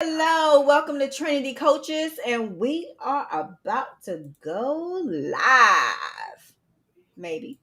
Hello, welcome to Trinity Coaches, and we are about to go live. Maybe.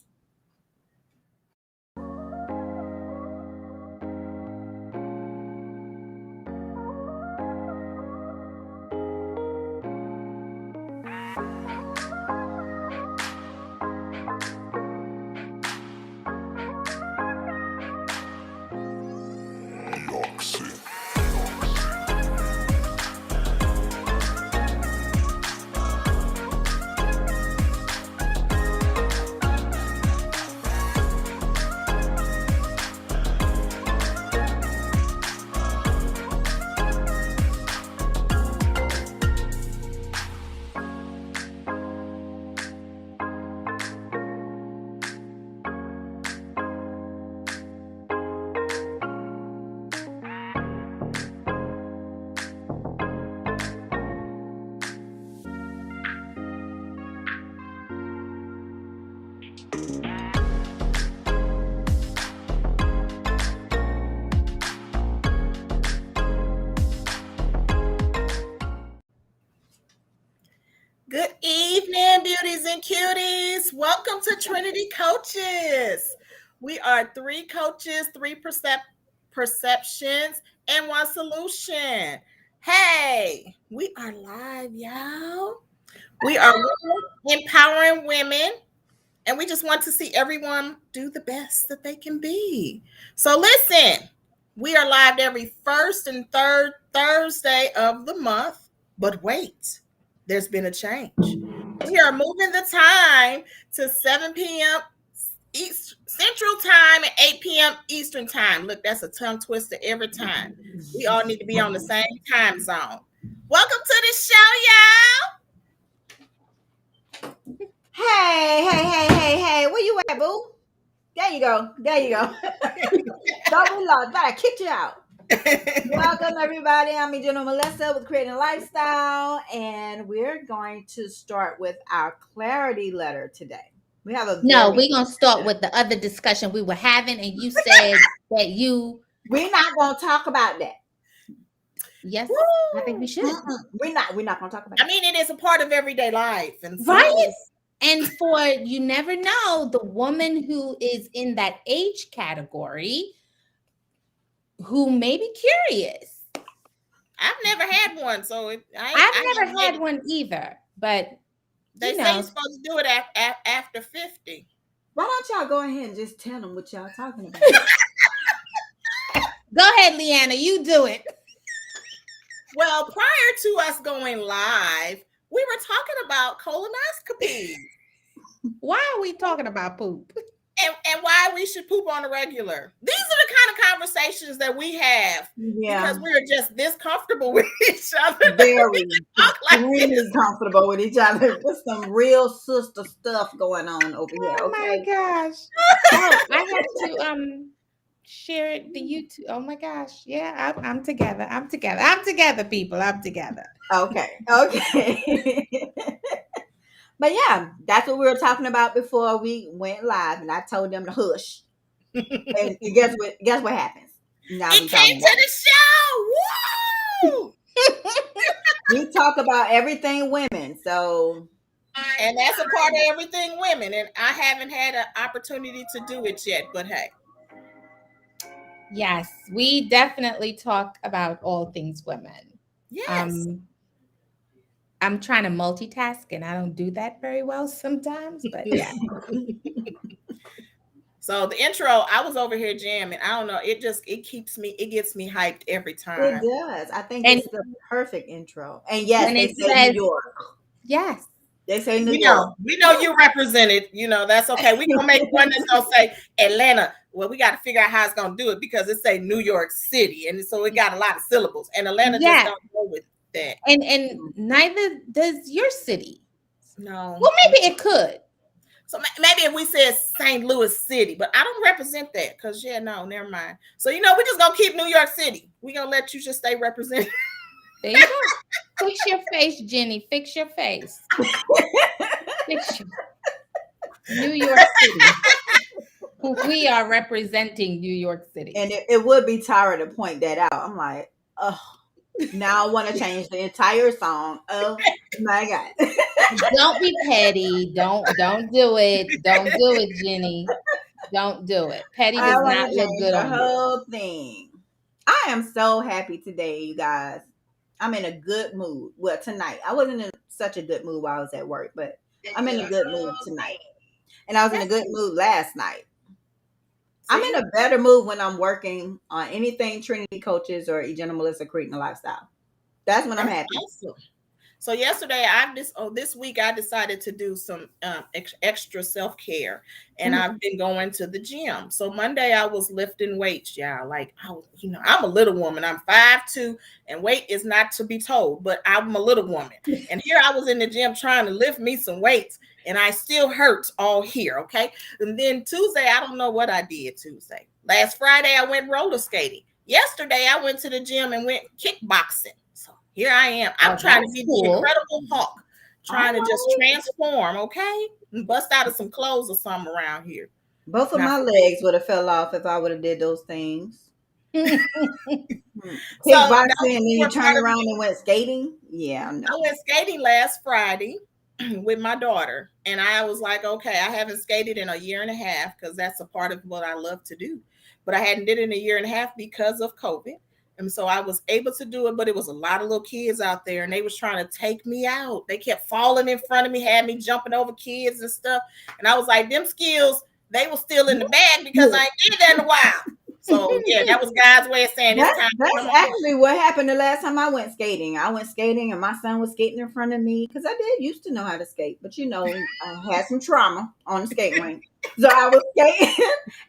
Good evening, beauties and cuties. Welcome to Trinity Coaches. We are three coaches, three perceptions, and one solution. Hey, we are live, y'all. We are empowering women, and we just want to see everyone do the best that they can be. So, listen, we are live every first and third Thursday of the month, but wait, there's been a change. We are moving the time to 7 p.m. East Central Time and 8 p.m. Eastern Time. Look, that's a tongue twister every time. We all need to be on the same time zone. Welcome to the show, Hey, where you at, boo? There you go. Don't be lost. I kicked you out. y'all. Welcome, everybody. I'm General Melissa with Creating a Lifestyle, and we're going to start with our clarity letter today. We have a No, we're going to start with the other discussion we were having, and you said that you. We're not going to talk about that. Yes, I think we should. We're not going to talk about that. I mean, it is a part of everyday life. And so, right? And for you never know, the woman who is in that age category who may be curious. I've never had one, so I've never had one either, but they say you're supposed to do it after 50. Why don't y'all go ahead and just tell them what y'all talking about? Go ahead, Leanna, you do it. Well, prior to us going live, we were talking about colonoscopy. Why are we talking about poop? And why we should poop on a regular. These are the kind of conversations that we have because we're just this comfortable with each other. Very, really comfortable with each other. There's some real sister stuff going on over here. Oh my gosh! Oh, I have to share the YouTube. Oh my gosh! Yeah, I'm together. I'm together, people. I'm together. Okay. But yeah, that's what we were talking about before we went live, and I told them to hush. And guess what happens? Now it came to the show. Woo! We talk about everything women, so and that's a part of everything women. And I haven't had an opportunity to do it yet, but hey. Yes, we definitely talk about all things women. Yes. I'm trying to multitask and I don't do that very well sometimes, but yeah. So the intro, I was over here jamming. I don't know. It gets me hyped every time. It does. I think it's the perfect intro. And yes, they say New York. Yes. They say New York. We know you represented. That's okay. We're gonna make one that's gonna say Atlanta. Well, we got to figure out how it's gonna do it because it say New York City, and so it got a lot of syllables. And Atlanta just don't go with that. And neither does your city. No. Well, maybe it could. So maybe if we said St. Louis City, but I don't represent that because never mind. So we're just gonna keep New York City. We're gonna let you just stay represented. There you go. Fix your face, Jenny. Fix your face. New York City. We are representing New York City. And it would be Tara to point that out. I'm like, oh. Now I want to change the entire song. Oh my God. Don't be petty. Don't do it. Don't do it, Jenny. Don't do it. Petty I does want not to look change good the on you. whole thing. I am so happy today, you guys. I'm in a good mood. Well, tonight. I wasn't in such a good mood while I was at work, but I'm in a good mood tonight. And I was in a That's good mood last night. I'm see. in a better mood when I'm working on anything Trinity coaches or Jenna Melissa creating a lifestyle. That's when I'm That's happy. awesome. So yesterday, this week I decided to do some extra self care, and Mhm. I've been going to the gym. So Monday I was lifting weights, y'all. Like I'm a little woman. I'm 5'2", and weight is not to be told, but I'm a little woman. And here I was in the gym trying to lift me some weights, and I still hurt all here. Okay, and then Tuesday I don't know what I did Tuesday. Last Friday I went roller skating. Yesterday I went to the gym and went kickboxing. So here I am. I'm Oh, trying to that's be the cool. Incredible Hulk, trying to just Oh, transform, okay? And bust out of some clothes or something around here. both of Not my for real. legs would have fell off if I would have did those things. So Kickboxing that was and then you before turn part of around and went skating. Yeah, I no. went skating last Friday with my daughter, and I was like, okay, I haven't skated in a year and a half because that's a part of what I love to do. But I hadn't did it in a year and a half because of COVID. And so I was able to do it, but it was a lot of little kids out there and they was trying to take me out. They kept falling in front of me, had me jumping over kids and stuff. And I was like, them skills, they were still in the bag because I ain't did that in a while. So yeah, that was God's way of saying it's time to That's come home. actually what happened the last time I went skating. I went skating and my son was skating in front of me because I did used to know how to skate, but I had some trauma on the skating rink. So I was skating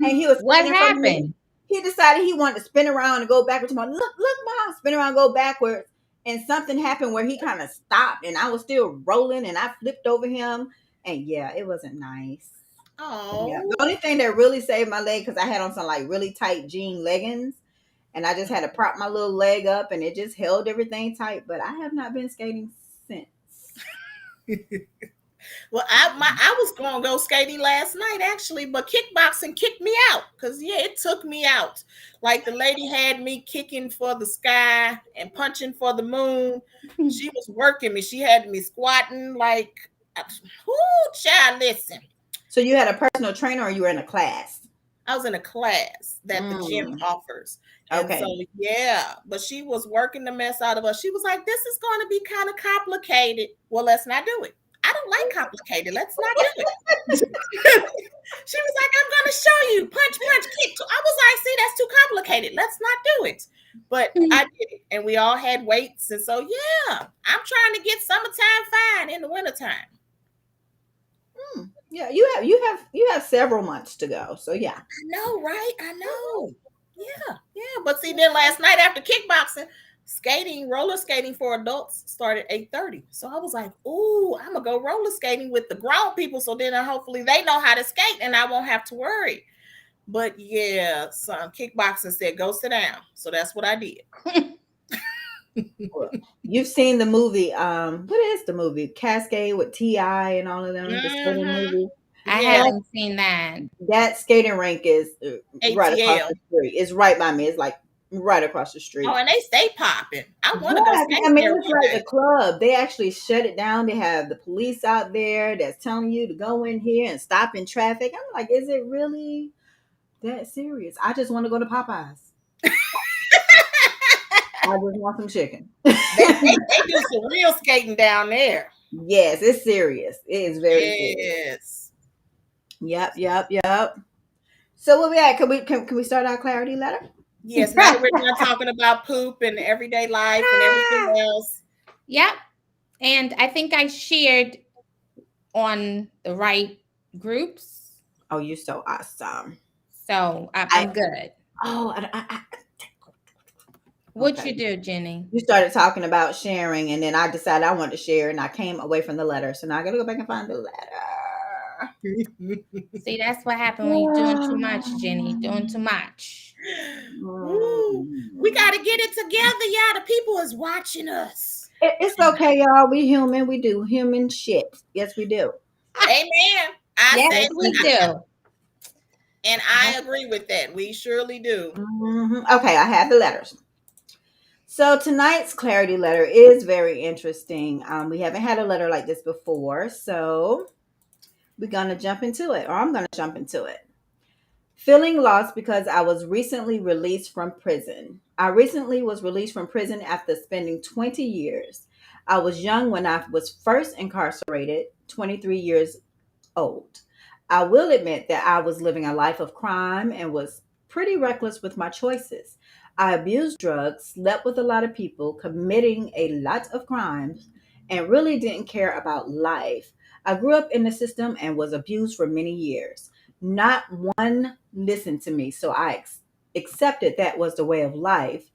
and he was What skating in front of me. happened? He decided he wanted to spin around and go backwards. I'm like, look, mom, spin around, go backwards. And something happened where he kind of stopped and I was still rolling and I flipped over him. And yeah, it wasn't nice. Yeah. Oh, The only thing that really saved my leg because I had on some like really tight jean leggings and I just had to prop my little leg up and it just held everything tight. But I have not been skating since. well, I was gonna go skating last night actually, but kickboxing kicked me out because yeah, it took me out. Like the lady had me kicking for the sky and punching for the moon. She was working me. She had me squatting like, whoo, child, listen. So you had a personal trainer or you were in a class? I was in a class that the gym Mm, offers. And so, okay. yeah, but she was working the mess out of us. She was like, this is going to be kind of complicated. Well, let's not do it. I don't like complicated. Let's not do it. She was like, I'm going to show you. Punch, punch, kick. I was like, see, that's too complicated. Let's not do it. But I did it. And we all had weights. And so, yeah, I'm trying to get summertime fine in the wintertime. Yeah, you have several months to go. So yeah. I know, right? I know. Yeah, yeah. But see, then last night after kickboxing, roller skating for adults started 8:30. So I was like, ooh, I'm gonna go roller skating with the grown people. So then hopefully they know how to skate and I won't have to worry. But yeah, some kickboxing said go sit down. So that's what I did. You've seen the movie, what is the movie? Cascade with T.I. and all of them, the skating Mm-hmm. movie. I Yeah, That haven't seen that. that skating rink is right across ATL. the street. It's right by me. It's like right across the Oh, street. and they stay popping. I want to go Yeah, I skate mean there it's one like day. a club. They actually shut it down. They have the police out there that's telling you to go in here and stop in traffic. I'm like, is it really that serious? I just want to go to Popeyes. I just want some chicken. They do some real skating down there. Yes, it's serious. It is very serious. Yes. Yep. So where we at? Can we start our clarity letter? Yes, now that we're done talking about poop and everyday life and everything else. Yep. And I think I shared on the right groups. Oh, you're so awesome. So I'm I good. oh What okay. you do, Jenny? You started talking about sharing, and then I decided I wanted to share, and I came away from the letter. So now I got to go back and find the letter. See, that's what happened when you're doing too much, Jenny. Doing too much. Woo. We got to get it together, y'all. The people is watching us. It's okay, y'all. We human. We do human shit. Yes, we do. Amen. I Yes, say, we do. and I agree with that. We surely do. Okay, I have the letters. So tonight's clarity letter is very interesting. We haven't had a letter like this before, so we're going to jump into it, or I'm going to jump into it. Feeling lost because I was recently released from prison. I recently was released from prison after spending 20 years. I was young when I was first incarcerated, 23 years old. I will admit that I was living a life of crime and was pretty reckless with my choices. I abused drugs, slept with a lot of people, committing a lot of crimes, and really didn't care about life. I grew up in the system and was abused for many years. Not one listened to me, so I accepted that was the way of life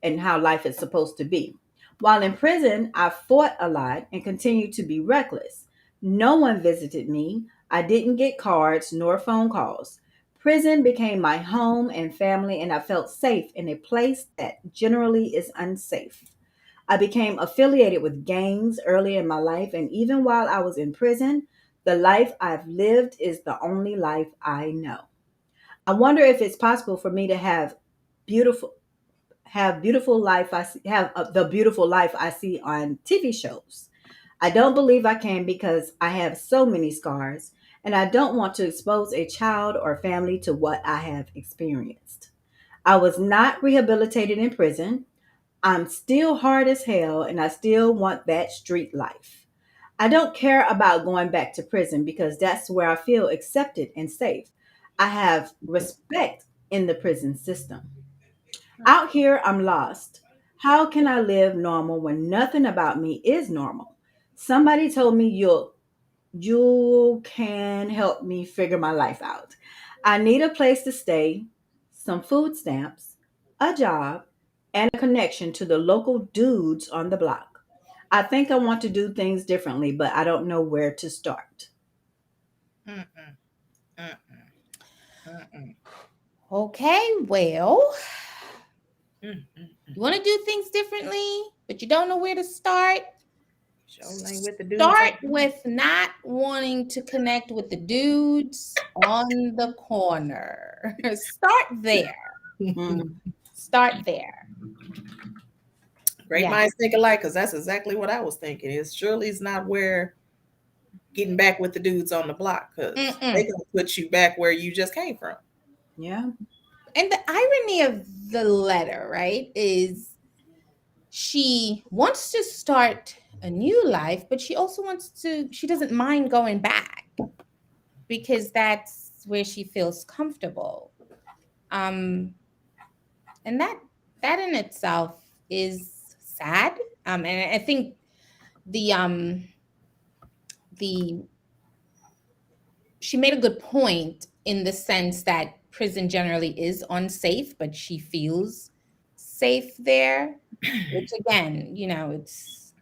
and how life is supposed to be. While in prison, I fought a lot and continued to be reckless. No one visited me. I didn't get cards nor phone calls. Prison became my home and family, and I felt safe in a place that generally is unsafe. I became affiliated with gangs early in my life, and even while I was in prison, the life I've lived is the only life I know. I wonder if it's possible for me to beautiful beautiful life have the beautiful life I see on TV shows. I don't believe I can because I have so many scars and I don't want to expose a child or family to what I have experienced. I was not rehabilitated in prison. I'm still hard as hell and I still want that street life. I don't care about going back to prison because that's where I feel accepted and safe. I have respect in the prison system. Out here, I'm lost. How can I live normal when nothing about me is normal? Somebody told me you can help me figure my life out. I need a place to stay, some food stamps, a job, and a connection to the local dudes on the block. I think I want to do things differently, but I don't know where to start. Mm-mm, mm-mm, mm-mm, Okay, well, mm-mm. you want to do things differently, but you don't know where to start. Show ain't with the dudes on. Start with not wanting to connect with the dudes on the corner. Start there. Mm, Start there. Great Yeah. minds think alike, because that's exactly what I was thinking. Is surely it's not where getting back with the dudes on the block, because they Mm-mm. gonna put you back where you just came from. yeah. And the irony of the letter, right, is she wants to start a new life, but she doesn't mind going back because that's where she feels comfortable. Um, and that in itself is sad. And I think the um the she made a good point in the sense that prison generally is unsafe, but she feels safe there, which again, it's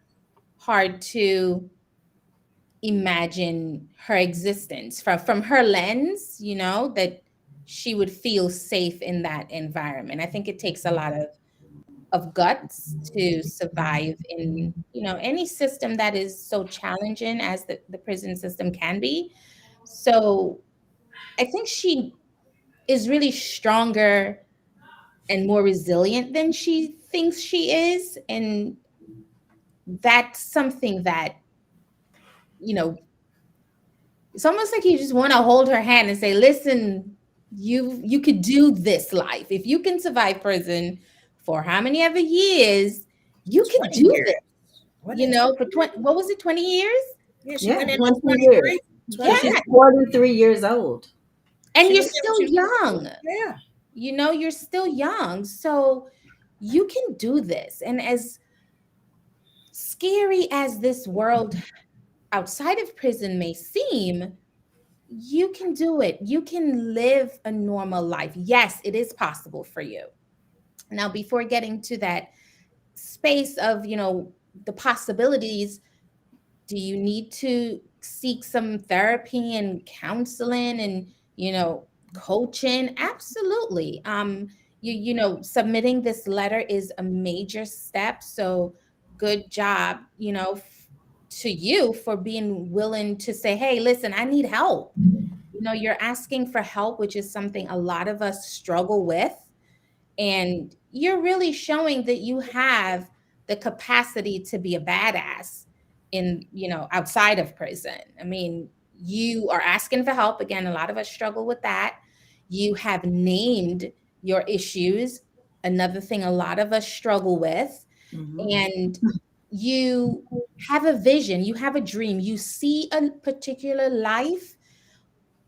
hard to imagine her existence from her lens, that she would feel safe in that environment. I think it takes a lot of guts to survive in any system that is so challenging as the prison system can be. So I think she is really stronger and more resilient than she thinks she is, and that's something that you know it's almost like you just want to hold her hand and say, listen, you could do this life. If you can survive prison for how many ever years, you can 20 do years. this. What is For 20, what was it, 20 years? Yeah, she Yeah, went in at 20 years. 23. So 20 Yeah. she's years. 43 years old. And She you're went in when still she was 23. young. Yeah. You're still young. So you can do this. And as scary as this world outside of prison may seem, you can do it. You can live a normal life. Yes, it is possible for you. Now, before getting to that space of, the possibilities, do you need to seek some therapy and counseling and, coaching? Absolutely. Submitting this letter is a major step. So good job, to you for being willing to say, hey, listen, I need help. You're asking for help, which is something a lot of us struggle with. And you're really showing that you have the capacity to be a badass in, outside of prison. I mean, you are asking for help. Again, a lot of us struggle with that. You have named your issues, another thing a lot of us struggle with. Mhm. And you have a vision, you have a dream, you see a particular life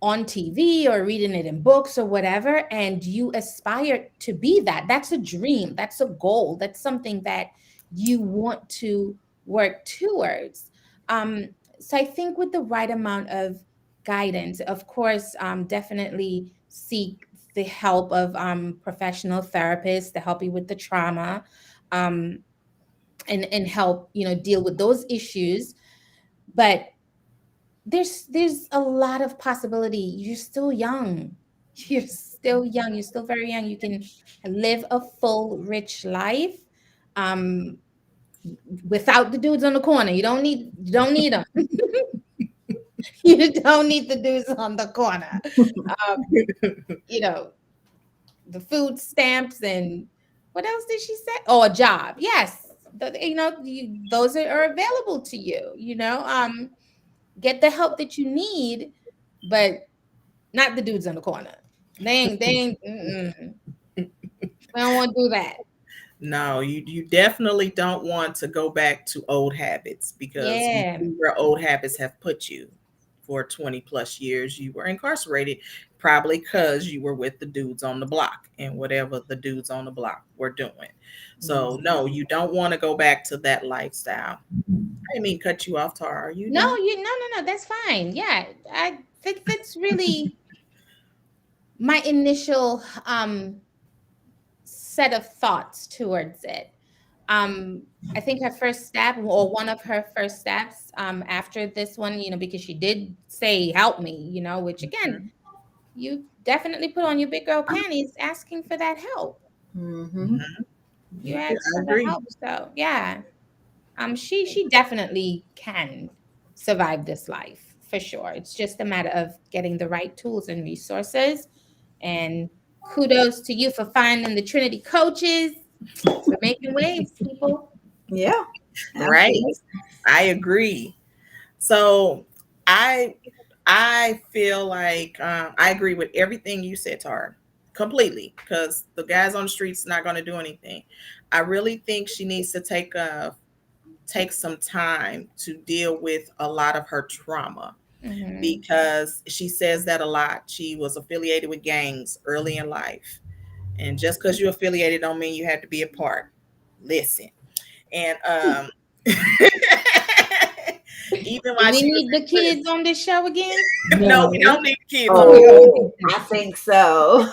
on TV or reading it in books or whatever, and you aspire to be that. That's a dream, that's a goal, that's something that you want to work towards. So I think with the right amount of guidance, of course, definitely seek the help of professional therapists to help you with the trauma, um, and help deal with those issues. But there's a lot of possibility. You're still young. You're still young. You're still very young. You can live a full, rich life, um, without the dudes on the corner. You don't need them. You don't need the dudes on the corner. Um, you know, the food stamps and what else did she say? Oh, a job. Yes. Those are available to you, get the help that you need, but not the dudes on the corner. They ain't, mm-mm. We don't want to do that. No, you definitely don't want to go back to old habits, because you Yeah. see where old habits have put you. For 20 plus years, you were incarcerated, probably because you were with the dudes on the block and whatever the dudes on the block were doing. So no, you don't want to go back to that lifestyle. I didn't mean to cut you off, Tara. Are you No, done? no, that's fine. Yeah. I think that's really my initial set of thoughts towards it. I think her first step, or one of her first steps, after this one, because she did say, help me, which again, Mhm. you definitely put on your big girl panties asking for that help. Mhm. Mhm. You Yeah, asked I for the agree. help. So yeah. She definitely can survive this life for sure. It's just a matter of getting the right tools and resources. And kudos to you for finding the Trinity coaches, for making waves, people. Yeah, Right. absolutely. I agree. So I I feel like I agree with everything you said, Tara, completely. Because the guys on the streets not going to do anything. I really think she needs to take some time to deal with a lot of her trauma, Hmm. because she says that a lot. She was affiliated with gangs early in life, and just because you're affiliated don't mean you have to be a part. Listen, and even Do while we she was need the in prison. kids on this show again? No, we No. don't need kids on We this. don't Oh, need them. I think so.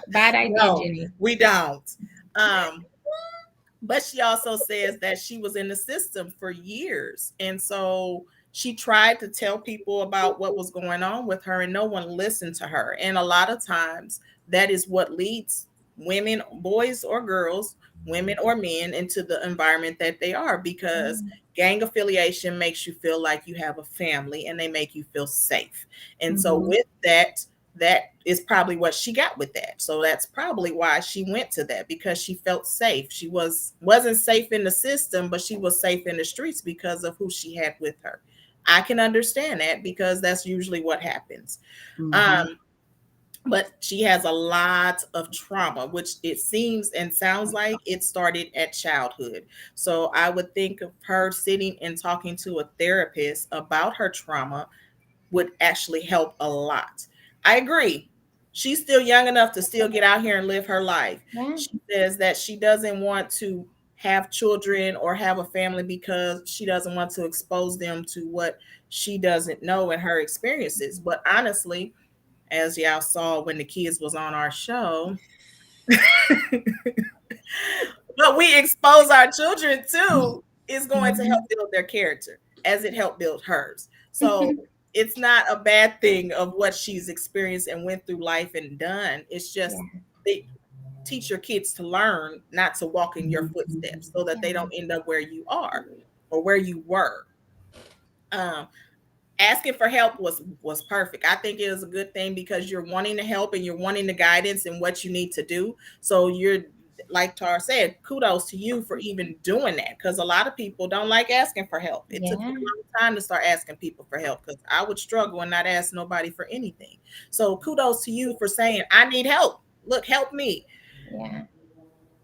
Bad idea, No, Jenny. we don't. Um, but she also says that she was in the system for years. And so she tried to tell people about what was going on with her, and no one listened to her. And a lot of times, that is what leads women, boys or girls, women or men, into the environment that they are, because gang affiliation makes you feel like you have a family and they make you feel safe. And so, Mhm. with that, that is probably what she got with that. So that's probably why she went to that, because she felt safe. She wasn't safe in the system, but she was safe in the streets because of who she had with her. I can understand that, because that's usually what happens. Mhm. Um, but she has a lot of trauma, which it seems and sounds like it started at childhood. So I would think of her sitting and talking to a therapist about her trauma would actually help a lot. I agree. She's still young enough to still get out here and live her life. Yeah. She says that she doesn't want to have children or have a family because she doesn't want to expose them to what she doesn't know in her experiences. But honestly, as y'all saw when the kids was on our show, what we expose our children to is going to help Mhm. build their character as it helped build hers. So it's not a bad thing of what she's experienced and went through life and done. It's just Yeah. they teach your kids to learn not to walk in your footsteps so that they Yeah. don't end up where you are or where you were. Um, asking for help was perfect. I think it was a good thing because you're wanting to help and you're wanting the guidance and what you need to do. So you're, like Tara said, kudos to you for even doing that, because a lot of people don't like asking for help. It took me Yeah. a long time to start asking people for help because I would struggle and not ask nobody for anything. So kudos to you for saying, I need help. Look, help me. Yeah.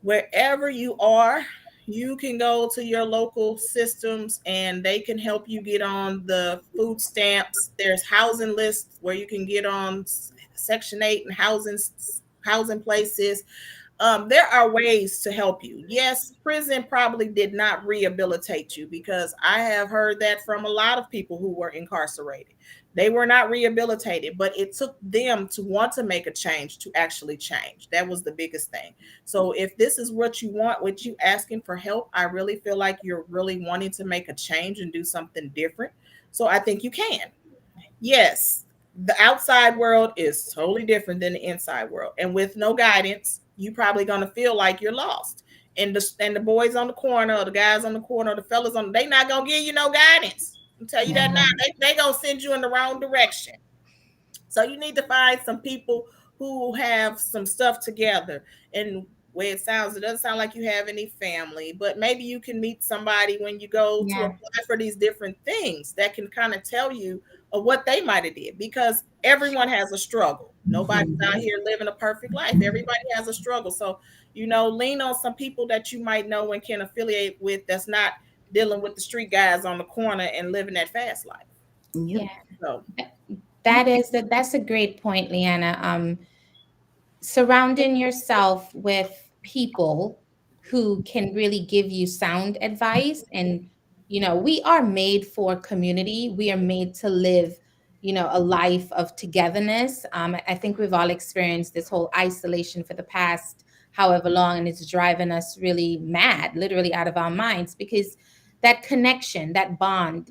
Wherever you are, you can go to your local systems and they can help you get on the food stamps. There's housing lists where you can get on Section 8 and housing places. There are ways to help you. Yes, prison probably did not rehabilitate you, because I have heard that from a lot of people who were incarcerated. They were not rehabilitated, but it took them to want to make a change to actually change. That was the biggest thing. So if this is what you want, what you asking for help, I really feel like you're really wanting to make a change and do something different. So I think you can. Yes, the outside world is totally different than the inside world. And with no guidance, you probably gonna feel like you're lost. And the boys on the corner, or the guys on the corner, or the fellas on, they not gonna give you no guidance. I'll tell you that now. They gonna send you in the wrong direction. So you need to find some people who have some stuff together. And way it sounds, it doesn't sound like you have any family, but maybe you can meet somebody when you go to Yeah. apply for these different things that can kind of tell you of what they might have did, because everyone has a struggle. Nobody's out here living a perfect life. Everybody has a struggle. So, lean on some people that you might know and can affiliate with, that's not dealing with the street guys on the corner and living that fast life. Yep. Yeah. So That's a great point, Leanna. Surrounding yourself with people who can really give you sound advice. And we are made for community. We are made to live a life of togetherness. I think we've all experienced this whole isolation for the past however long, and it's driving us really mad, literally out of our minds, because that connection, that bond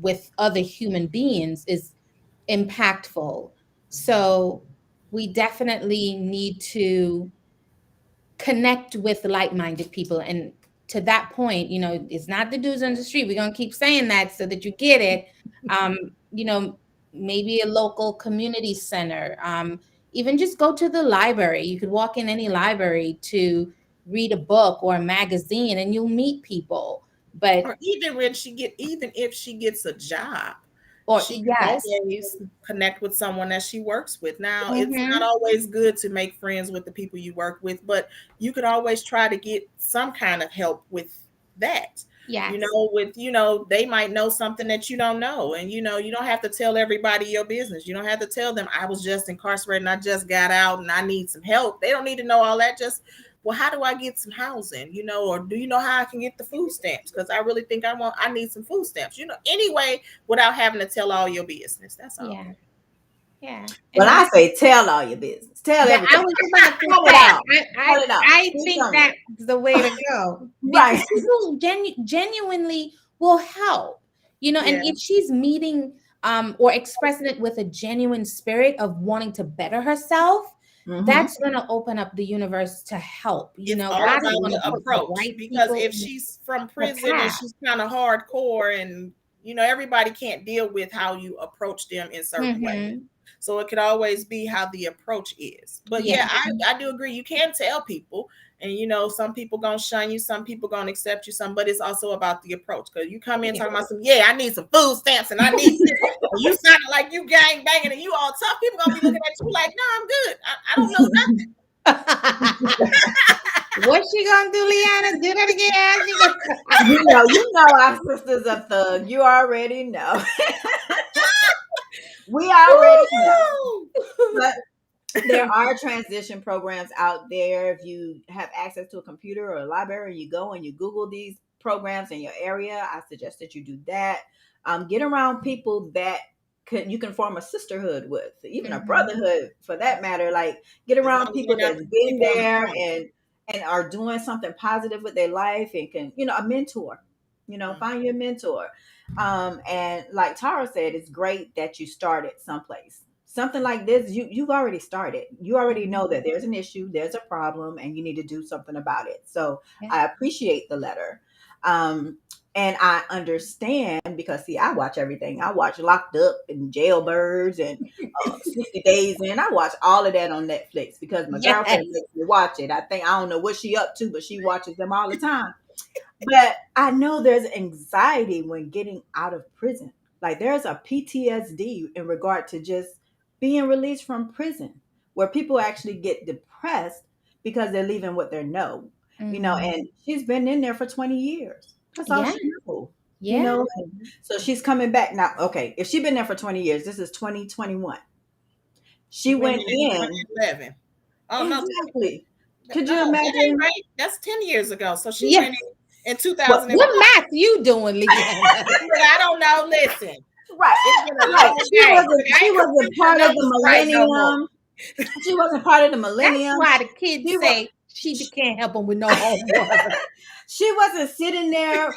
with other human beings is impactful. So we definitely need to connect with like-minded people. And to that point, it's not the dudes on the street. We're going to keep saying that so that you get it. Um, you know, maybe a local community center. Even just go to the library. You could walk in any library to read a book or a magazine, and you'll meet people. But or even if she gets a job, or she can yes. always connect with someone that she works with. Now, it's not Mhm. always good to make friends with the people you work with, but you could always try to get some kind of help with that. Yes. They might know something that you don't know. And you don't have to tell everybody your business. You don't have to tell them, I was just incarcerated and I just got out and I need some help. They don't need to know all that. Just, well, how do I get some housing? Or do you know how I can get the food stamps? Because I really think I need some food stamps. Anyway, without having to tell all your business. That's all. Yeah. Yeah. Well, And I say tell all your business. Tell that I everything. was about to Tell it say, out. Tell it out. I Speak think on it. that's the way to go, because Right. people genuinely will help, and Yeah. if she's meeting or expressing it with a genuine spirit of wanting to better herself, Mm-hmm. that's going to open up the universe to help. It's all God is about going to the put the approach, right because people if in she's from her prison and path. she's kind of hardcore, and everybody can't deal with how you approach them in certain ways. Hmm. So it could always be how the approach is. But Yeah. yeah, I do agree. You can tell people, and some people gonna shun you, some people gonna accept you, but it's also about the approach. Because you come in Yeah. talking about I need some food stamps and I need this. And you sounding like you gang banging and you all tough. People gonna be looking at you like, no, I'm good. I don't know nothing. What's she gonna do, Leanna? Do that again. You know our sisters are thug. You already know. We already know. Woo! But there are transition programs out there. If you have access to a computer or a library, you go and you Google these programs in your area. I suggest that you do that. Get around people that you can form a sisterhood with, even a Mhm. brotherhood for that matter. Like get As around long as people they're not that's the been people on the there corner. and are doing something positive with their life and can, a mentor. Find your mentor. And like Tara said, it's great that you started someplace. Something like this, you've already started. You already know that there's an issue, there's a problem, and you need to do something about it. So Yeah. I appreciate the letter. Um, And I understand because, see, I watch everything. I watch Locked Up and Jailbirds and 60 Days In. I watch all of that on Netflix because my girlfriend Yes. makes me watch it. I don't know what she up to, but she watches them all the time. But I know there's anxiety when getting out of prison. Like there's a PTSD in regard to just being released from prison, where people actually get depressed because they're leaving what they know, Hmm. and she's been in there for 20 years. That's all Yeah. she knows, Yeah. and so she's coming back now. Okay, if she's been there for 20 years, this is 2021. She She went went in in. 2011. Oh no, Exactly. Could no, you that ain't imagine right. That's 10 years ago. So she Yeah. went in what? 2001. What math you doing, Leanna? But I don't know. Listen, Right, it's been a right. long day. Look, I She ain't wasn't computer part of the numbers right no more. millennium. She wasn't part of the That's millennium. why the kids She was. say she can't help them with no homework. She wasn't sitting there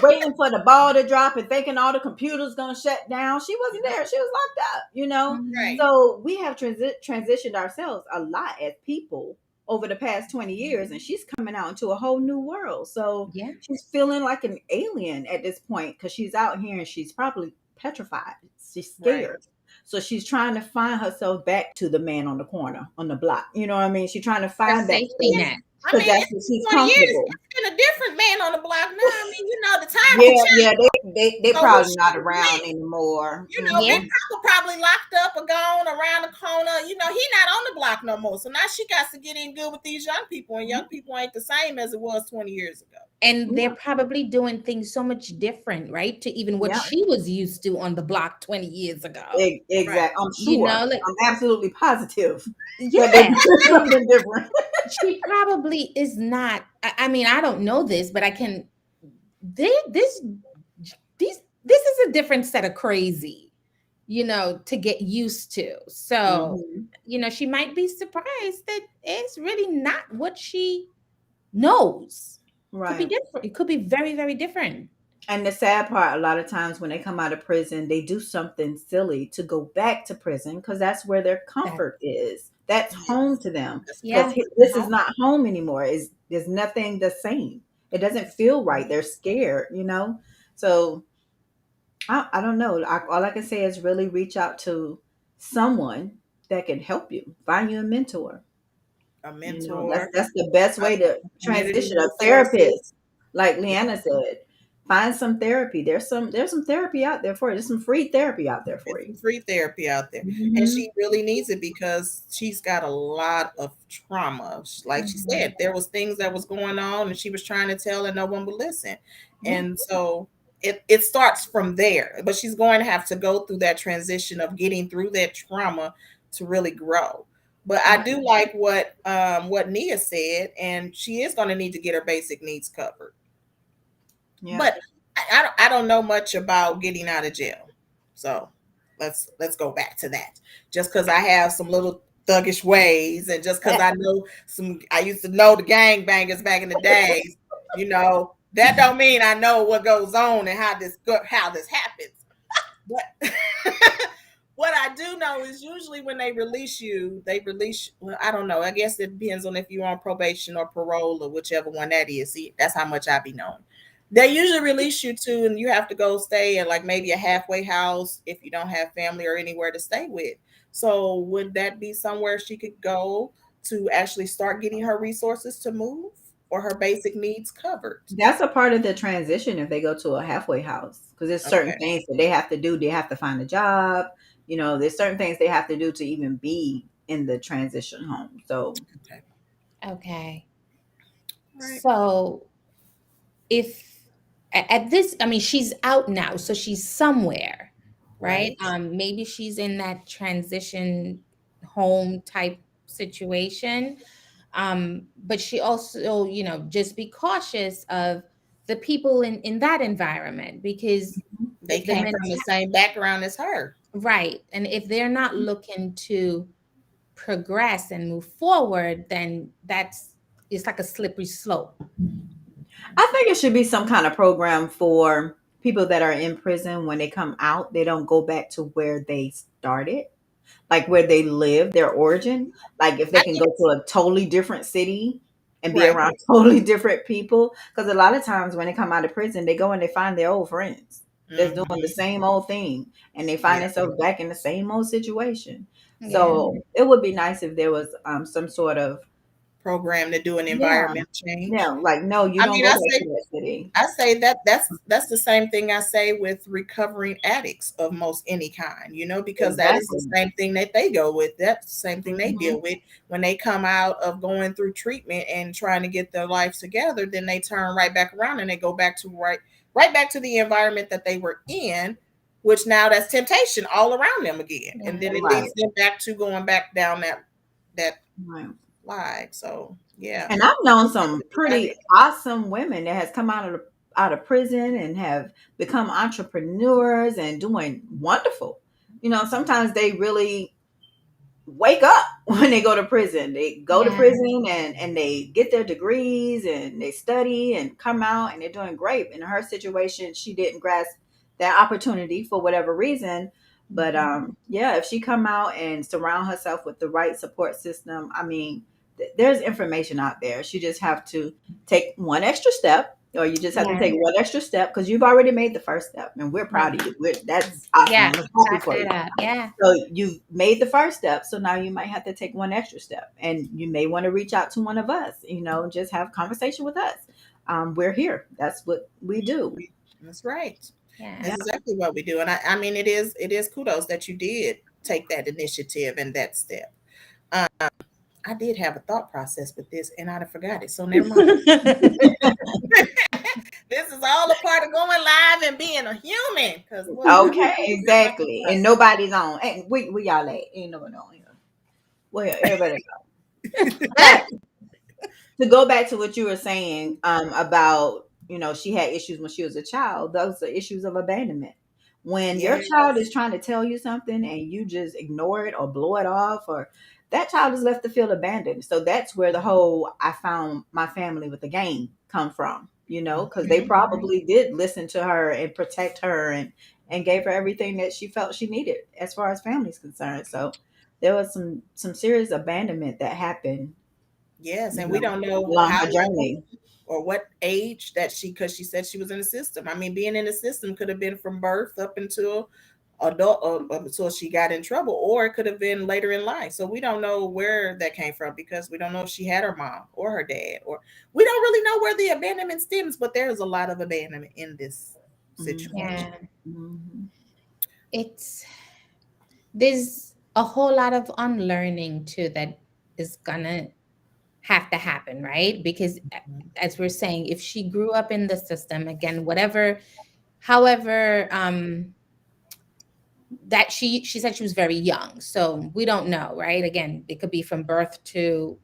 waiting for the ball to drop and thinking all the computers gonna shut down. She wasn't there. She was locked up. Right. Mhm. So we have transitioned ourselves a lot as people over the past 20 years, and she's coming out into a whole new world. So Yeah. she's feeling like an alien at this point because she's out here and she's probably petrified. She's Right. scared. So she's trying to find herself back to the man on the corner on the block. You know what I mean? She's trying to Her find that safety space net. I because mean, that's it's where she's 20 years. comfortable. It's been a different man on the block now. I mean, the times have Yeah, yeah, changed. they So who probably she not with? around anymore. Yeah. Big Papa probably locked up or gone around the corner. He not on the block no more. So now she got to get in good with these young people, and young people ain't the same as it was 20 years ago. And Yeah, they're probably doing things so much different, right? To even what yeah, she was used to on the block 20 years ago. Right. exactly. I'm You sure. know, like, I'm absolutely positive that they're yeah. doing And something different. she probably is not. I mean, I don't know this, but I can. This this is a different set of crazy, to get used to. So, Mhm. she might be surprised that it's really not what she knows. Could be Right. different. It could be very, very different. And the sad part, a lot of times when they come out of prison, they do something silly to go back to prison because that's where their That, comfort is. That's home Yes. to them That's because yeah. comfort. this is not home anymore. Is there's nothing the same. It doesn't feel right. They're scared. So I don't know. All I can say is really reach out to someone that can help you. Find you a mentor. A That's mentor, the best way to community transition. A resources. therapist, like Yeah. Leanna said, find some therapy. There's some therapy out there for you. There's some free therapy out there for It's you. some free therapy out there. And Hmm. she really needs it because she's got a lot of trauma. Like she Mhm. said, there was things that was going on and she was trying to tell and no one would listen. Yeah, And so it starts from there. But she's going to have to go through that transition of getting through that trauma to really grow. But I right. do like what Nia said, and she is going to need to get her basic needs covered. Yeah. But I don't know much about getting out of jail. So let's go back to that. Just because I have some little thuggish ways, and just because I used to know the gangbangers back in the days, that don't mean I know what goes on and how this happens. But what I do know is usually when they release you, well, I don't know. I guess it depends on if you're on probation or parole or whichever one that is. See, that's how much I be knowing. They usually release you to, and you have to go stay at like maybe a halfway house if you don't have family or anywhere to stay with. So would that be somewhere she could go to actually start getting her resources to move or her basic needs covered? That's a part of the transition if they go to a halfway house because there's certain Okay. things that they have to do. They have to find a job. There's certain things they have to do to even be in the transition home. So Okay. Okay. Right. So if at this, I mean, she's out now, so she's somewhere, right? Right. Maybe she's in that transition home type situation. But she also, just be cautious of the people in that environment because They the came from the same background as her. right, and if they're not looking to progress and move forward, then it's like a slippery slope. I think it should be some kind of program for people that are in prison when they come out. They don't go back to where they started, like where they live, their origin. Like if they I can think go to a totally different city and be Right. around totally different people. Because a lot of times when they come out of prison, they go and they find their old friends that's doing the Mhm. same old thing, and they find Yeah. themselves back in the same old situation. Yeah. So it would be nice if there was some sort of, Program to do an yeah, environment yeah, change. like, no, you I don't mean, go I back say to that city. I say that that's the same thing I say with recovering addicts of most any kind, because that is the Exactly. same thing that they go with. That's the same thing they Hmm. deal with when they come out of going through treatment and trying to get their lives together. Then they turn right back around and they go back to right back to the environment that they were in, which now that's temptation all around them again, and then Yeah. it Right. leads them back to going back down that Right. line. So yeah, And I've known have some to be pretty addict. awesome women that has come out of prison and have become entrepreneurs and doing wonderful. Sometimes they really wake up when they go to prison. They go to Yeah. prison and they get their degrees and they study and come out and they're doing great. In her situation, she didn't grasp that opportunity for whatever reason. But Mhm. yeah, if she come out and surround herself with the right support system, I mean, there's information out there. She just have to take one extra step, or you just have to Yeah. take one extra step because you've already made the first step, and we're proud of you. That's awesome. Yeah. I'm happy Back for that you. up. Yeah. So you've made the first step. So now you might have to take one extra step, and you may want to reach out to one of us. Just have conversation with us. We're here. That's what we do. That's right. Yeah. That's Yeah. exactly what we do. And I mean, it is kudos that you did take that initiative and that step. Um, I did have a thought process with this and I'd have forgot it. So never mind. This is all a part of going live and being a human. Because what? I Okay. forgot my thought Exactly. And process. nobody's on. Hey, we y'all at? Ain't no one on here. Well, everybody. But to go back to what you were saying about she had issues when she was a child, those are issues of abandonment. When your child is Yes. trying to tell you something and you just ignore it or blow it off, or that child is left to feel abandoned. So that's where the whole "I found my family with the game" come from, because they Mhm. probably did listen to her and protect her and gave her everything that she felt she needed as far as family is concerned. So there was some serious abandonment that happened, Yes. you And we know, don't know along how her long journey. or what age that because she said she was in the system. I mean, being in the system could have been from birth up until adult up until she got in trouble, or it could have been later in life. So we don't know where that came from because we don't know if she had her mom or her dad, or we don't really know where the abandonment stems. But there's a lot of abandonment in this situation. Mhm, Yeah. mhm, It's there's a whole lot of unlearning too that is gonna have to happen, right? Because as we're saying, if she grew up in the system, again, whatever, however, that she said she was very young, so we don't know, right? Again, it could be from birth to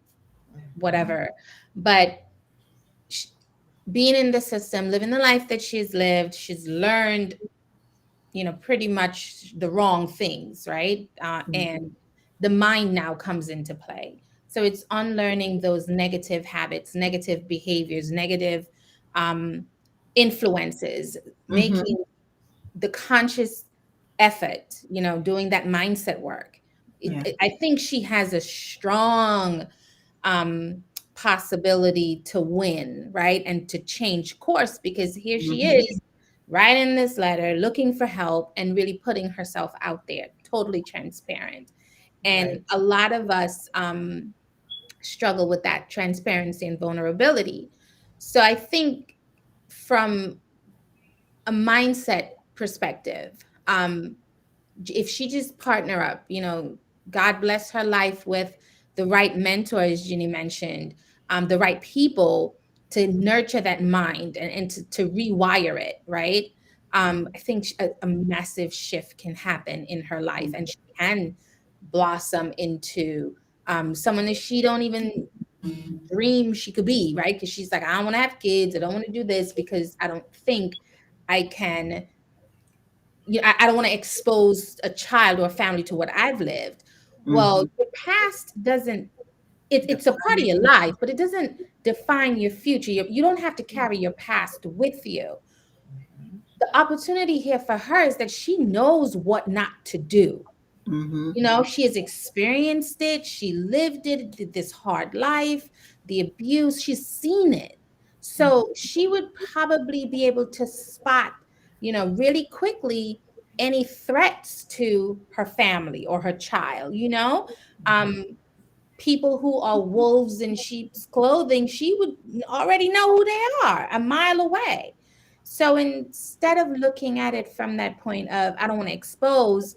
whatever, but sh being in the system, living the life that she's lived, she's learned, pretty much the wrong things, right? And mhm, the mind now comes into play. So it's unlearning those negative habits, negative behaviors, negative um, influences, mhm. making the conscious effort, doing that mindset work. Yeah. I think she has a strong um, possibility to win, right? And to change course because here she Mhm, is writing this letter, looking for help, and really putting herself out there, totally transparent. And Right. a lot of us struggle with that transparency and vulnerability. So I think from a mindset perspective, if she just partner up, God bless her life with the right mentors, Ginny mentioned, the right people to nurture that mind and to rewire it, right? I think a massive shift can happen in her life mhm, and she can blossom into someone that she don't even dream she could be, right? Because she's like, I don't want to have kids. I don't want to do this because I don't think I can I don't want to expose a child or a family to what I've lived. Well, mhm. your past doesn't, it's a part of Define your you. life, but it doesn't define your future. You don't have to carry your past with you. The opportunity here for her is that she knows what not to do. Mhm, She has experienced it, she lived it, did this hard life. the abuse, she's seen it. So she would probably be able to spot, really quickly any threats to her family or her child, um, people who are wolves in sheep's clothing, she would already know who they are a mile away. So instead of looking at it from that point of, I don't want to expose,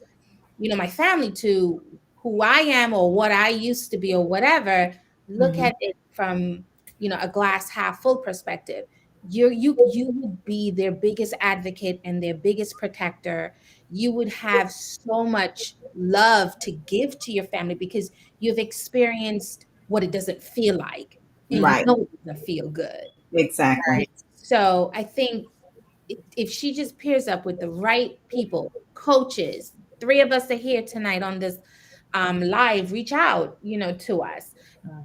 my family to who I am or what I used to be or whatever, look Mhm. at it from, a glass half full perspective. You would be their biggest advocate and their biggest protector. You would have so much love to give to your family because you've experienced what it doesn't feel like, and you Right. know it doesn't feel good. Exactly. Right. So I think if she just pairs up with the right people, coaches, three of us are here tonight on this live, reach out, to us.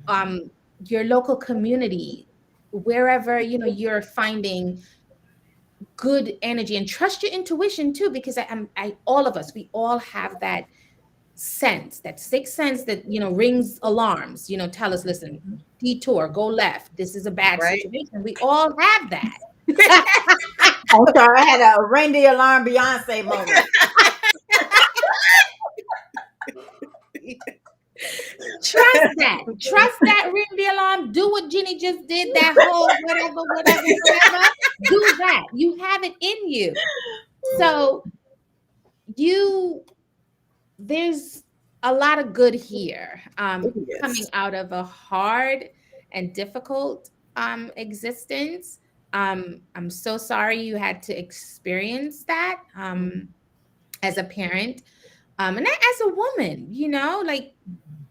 Um, your local community, wherever, you're finding good energy, and trust your intuition too, because all of us, we all have that sense, that sixth sense that, rings alarms, tell us, listen, detour, go left. This is a bad Right. situation. We all have that. I'm sorry, I had a ring the alarm Beyonce moment. Trust that. Trust that ring the alarm. Do what Jenny just did, that whole whatever, whatever, whatever. Do that. You have it in you. So you there's a lot of good here. Coming Yes. out of a hard and difficult existence. I'm so sorry you had to experience that as a parent. And as a woman, like,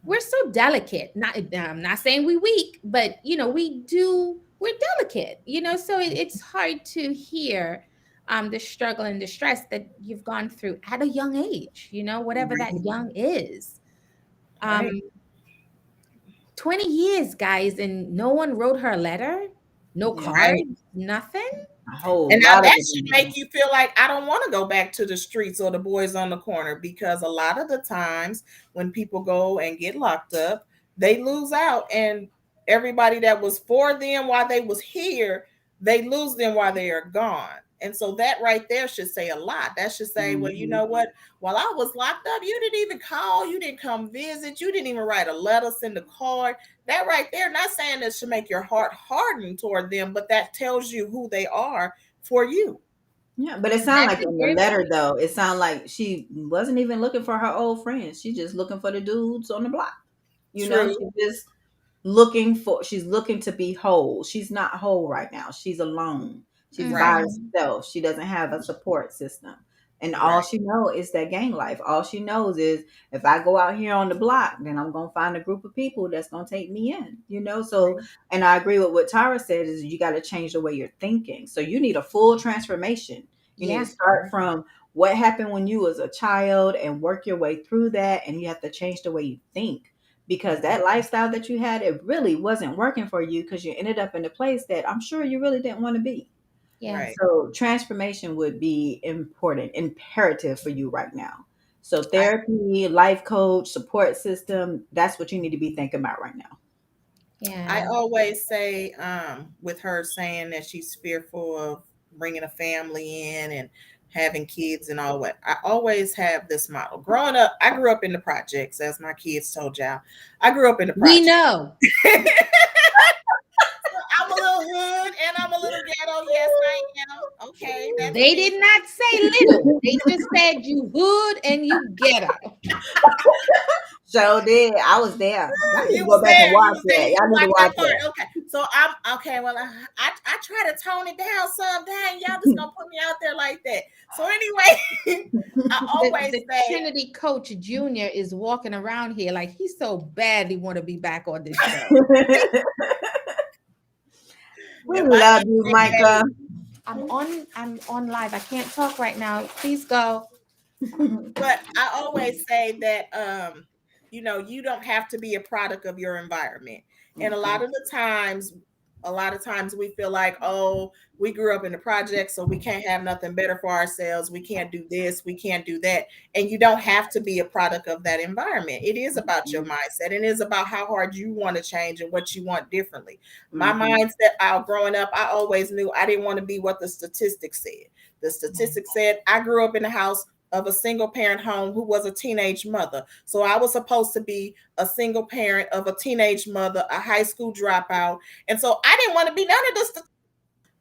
we're so delicate. I'm not saying we weak, but we're delicate, so it's hard to hear the struggle and the stress that you've gone through at a young age, whatever that young is. um Right. 20 years, guys, and no one wrote her a letter, no Yeah, Right. cards, nothing. a whole And now lot of that should it. make you feel like I don't want to go back to the streets or the boys on the corner, because a lot of the times when people go and get locked up, they lose out, and everybody that was for them while they was here, they lose them while they are gone. And so that right there should say a lot. That should say, well, you Mhm. know what? While I was locked up, you didn't even call, you didn't come visit, you didn't even write a letter, send a card. That right there, not saying that should make your heart harden toward them, but that tells you who they are for you. Yeah, but it sounded That's like a in the great letter point. though, it sounded like she wasn't even looking for her old friends. She just looking for the dudes on the block. True. She just she's looking to be whole. She's not whole right now. She's alone. She's by Right. Mhm. herself. She doesn't have a support system. And all Right. she knows is that gang life. All she knows is if I go out here on the block, then I'm gonna find a group of people that's gonna take me in. So, and I agree with what Tara said is you got to change the way you're thinking. So you need a full transformation. You need to Yeah. start from what happened when you was a child and work your way through that, and you have to change the way you think because that lifestyle that you had, it really wasn't working for you because you ended up in a place that I'm sure you really didn't want to be. Yes. Right. So transformation would be important, imperative for you right now. So I therapy, life coach, support system, that's what you need to be thinking about right now. I Yeah. always say, with her saying that she's fearful of bringing a family in and having kids and all what, I always have this model. Growing up, I grew up in the projects, as my kids told y'all. I grew up in the We projects. know. I'm a little hood and I'm a little ghetto. Yes, I am. Okay, that's They me. did not say little. They just said you hood and you ghetto. So did I was there. Y'all need to You go was back and there. You watch was there. that. You Y'all need to watch watch that part. Okay. So I'm okay. Well, I try to tone it down some. Dang, y'all just gonna put me out there like that. So anyway, I always The say, Trinity coach junior is walking around here like he so badly want to be back on this show. that. We if I love can you, say, Micah. I'm on live. I can't talk right now. Please go. but I always say that you don't have to be a product of your environment. And a lot of the times A lot of times we feel like, oh, we grew up in the project, so we can't have nothing better for ourselves. We can't do this, we can't do that. And you don't have to be a product of that environment. It is about your mindset, and it is about how hard you want to change and what you want differently. My Mm-hmm. mindset out growing up, I always knew I didn't want to be what the statistics said. The statistics said I grew up in a house of a single parent home who was a teenage mother. So I was supposed to be a single parent of a teenage mother, a high school dropout. And so I didn't want to be none of this.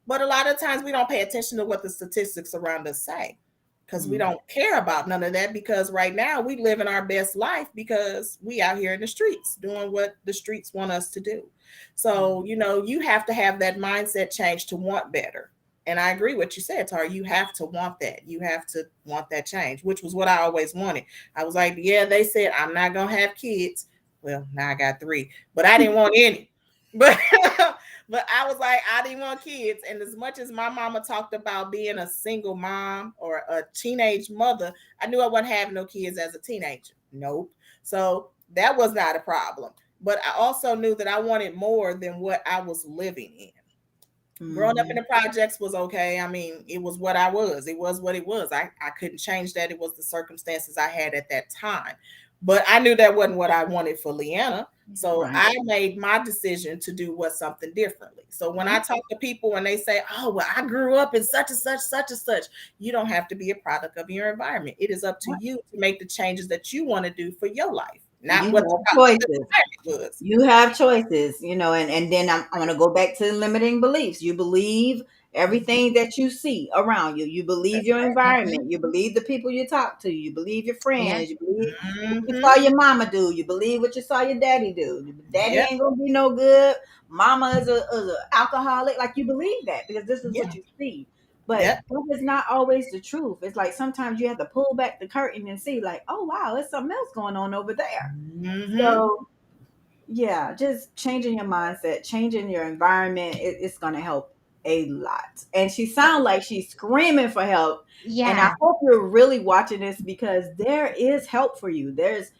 But a lot of times we don't pay attention to what the statistics around us say because we don't care about none of that, because right now we live in our best life because we out here in the streets doing what the streets want us to do. So, you have to have that mindset change to want better. And I agree what you said, Tara. You have to want that. You have to want that change, which was what I always wanted. I was like, yeah, they said I'm not going to have kids. Well, now I got 3, but I didn't want any. But but I was like, I didn't want kids. And as much as my mama talked about being a single mom or a teenage mother, I knew I wasn't having no kids as a teenager. Nope. So that was not a problem. But I also knew that I wanted more than what I was living in. Growing up in the projects was okay. I mean, it was what I was. It was what it was. I couldn't change that. It was the circumstances I had at that time. But I knew that wasn't what I wanted for Leanna. So Right. I made my decision to do what something differently. So when I talk to people and they say, oh, well, I grew up in such and such, such and such, you don't have to be a product of your environment. It is up to you to make the changes that you want to do for your life, not You what have the choices. environment was. You have choices, and then I'm going to go back to limiting beliefs. You believe everything that you see around you. You believe That's your environment. You believe the people you talk to. You believe your Yeah. friends. You believe right. what you Mm-hmm. saw your mama do. You believe what you saw your daddy do. Daddy Yep. ain't going to be no good. Mama is a alcoholic. Like, you believe that because this is Yeah. what you see. But Yep. that is not always the truth. It's like sometimes you have to pull back the curtain and see, like, oh, wow, there's something else going on over there. Mm-hmm. So yeah, just changing your mindset, changing your environment, it's gonna help a lot. And she sounds like she's screaming for help. And I Yeah. hope you're really watching this because there is help for you. There's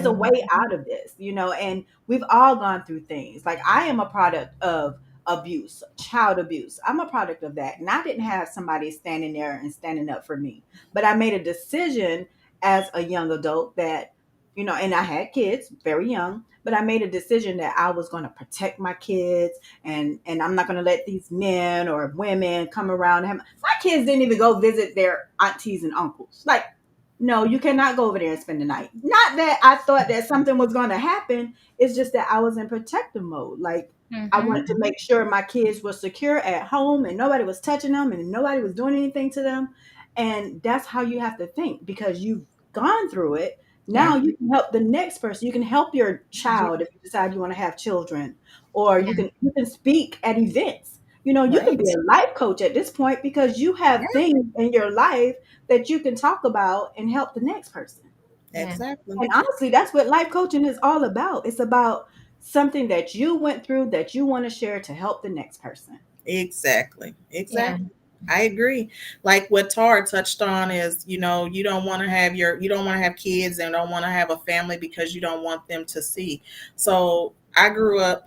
a way out of this, and we've all gone through things. Like, I am a product of abuse, child abuse. I'm a product of that. And I didn't have somebody standing there and standing up for me. But I made a decision as a young adult that, and I had kids very young, but I made a decision that I was going to protect my kids, and I'm not going to let these men or women come around. My kids didn't even go visit their aunties and uncles. Like, no, you cannot go over there and spend the night. Not that I thought that something was going to happen. It's just that I was in protective mode. Like, I wanted Mm-hmm. to make sure my kids were secure at home and nobody was touching them and nobody was doing anything to them. And that's how you have to think because you've gone through it. Yeah. Now you can help the next person. You can help your child if you decide you want to have children, or Yeah. you can speak at events. You can be Right. a life coach at this point because you have Yeah. things in your life that you can talk about and help the next person. Yeah. Exactly. And honestly, that's what life coaching is all about. It's about something that you went through that you want to share to help the next person. Exactly. Yeah. Exactly. I agree. Like what Tara touched on is, you don't want to have you don't want to have kids and don't want to have a family because you don't want them to see. So I grew up.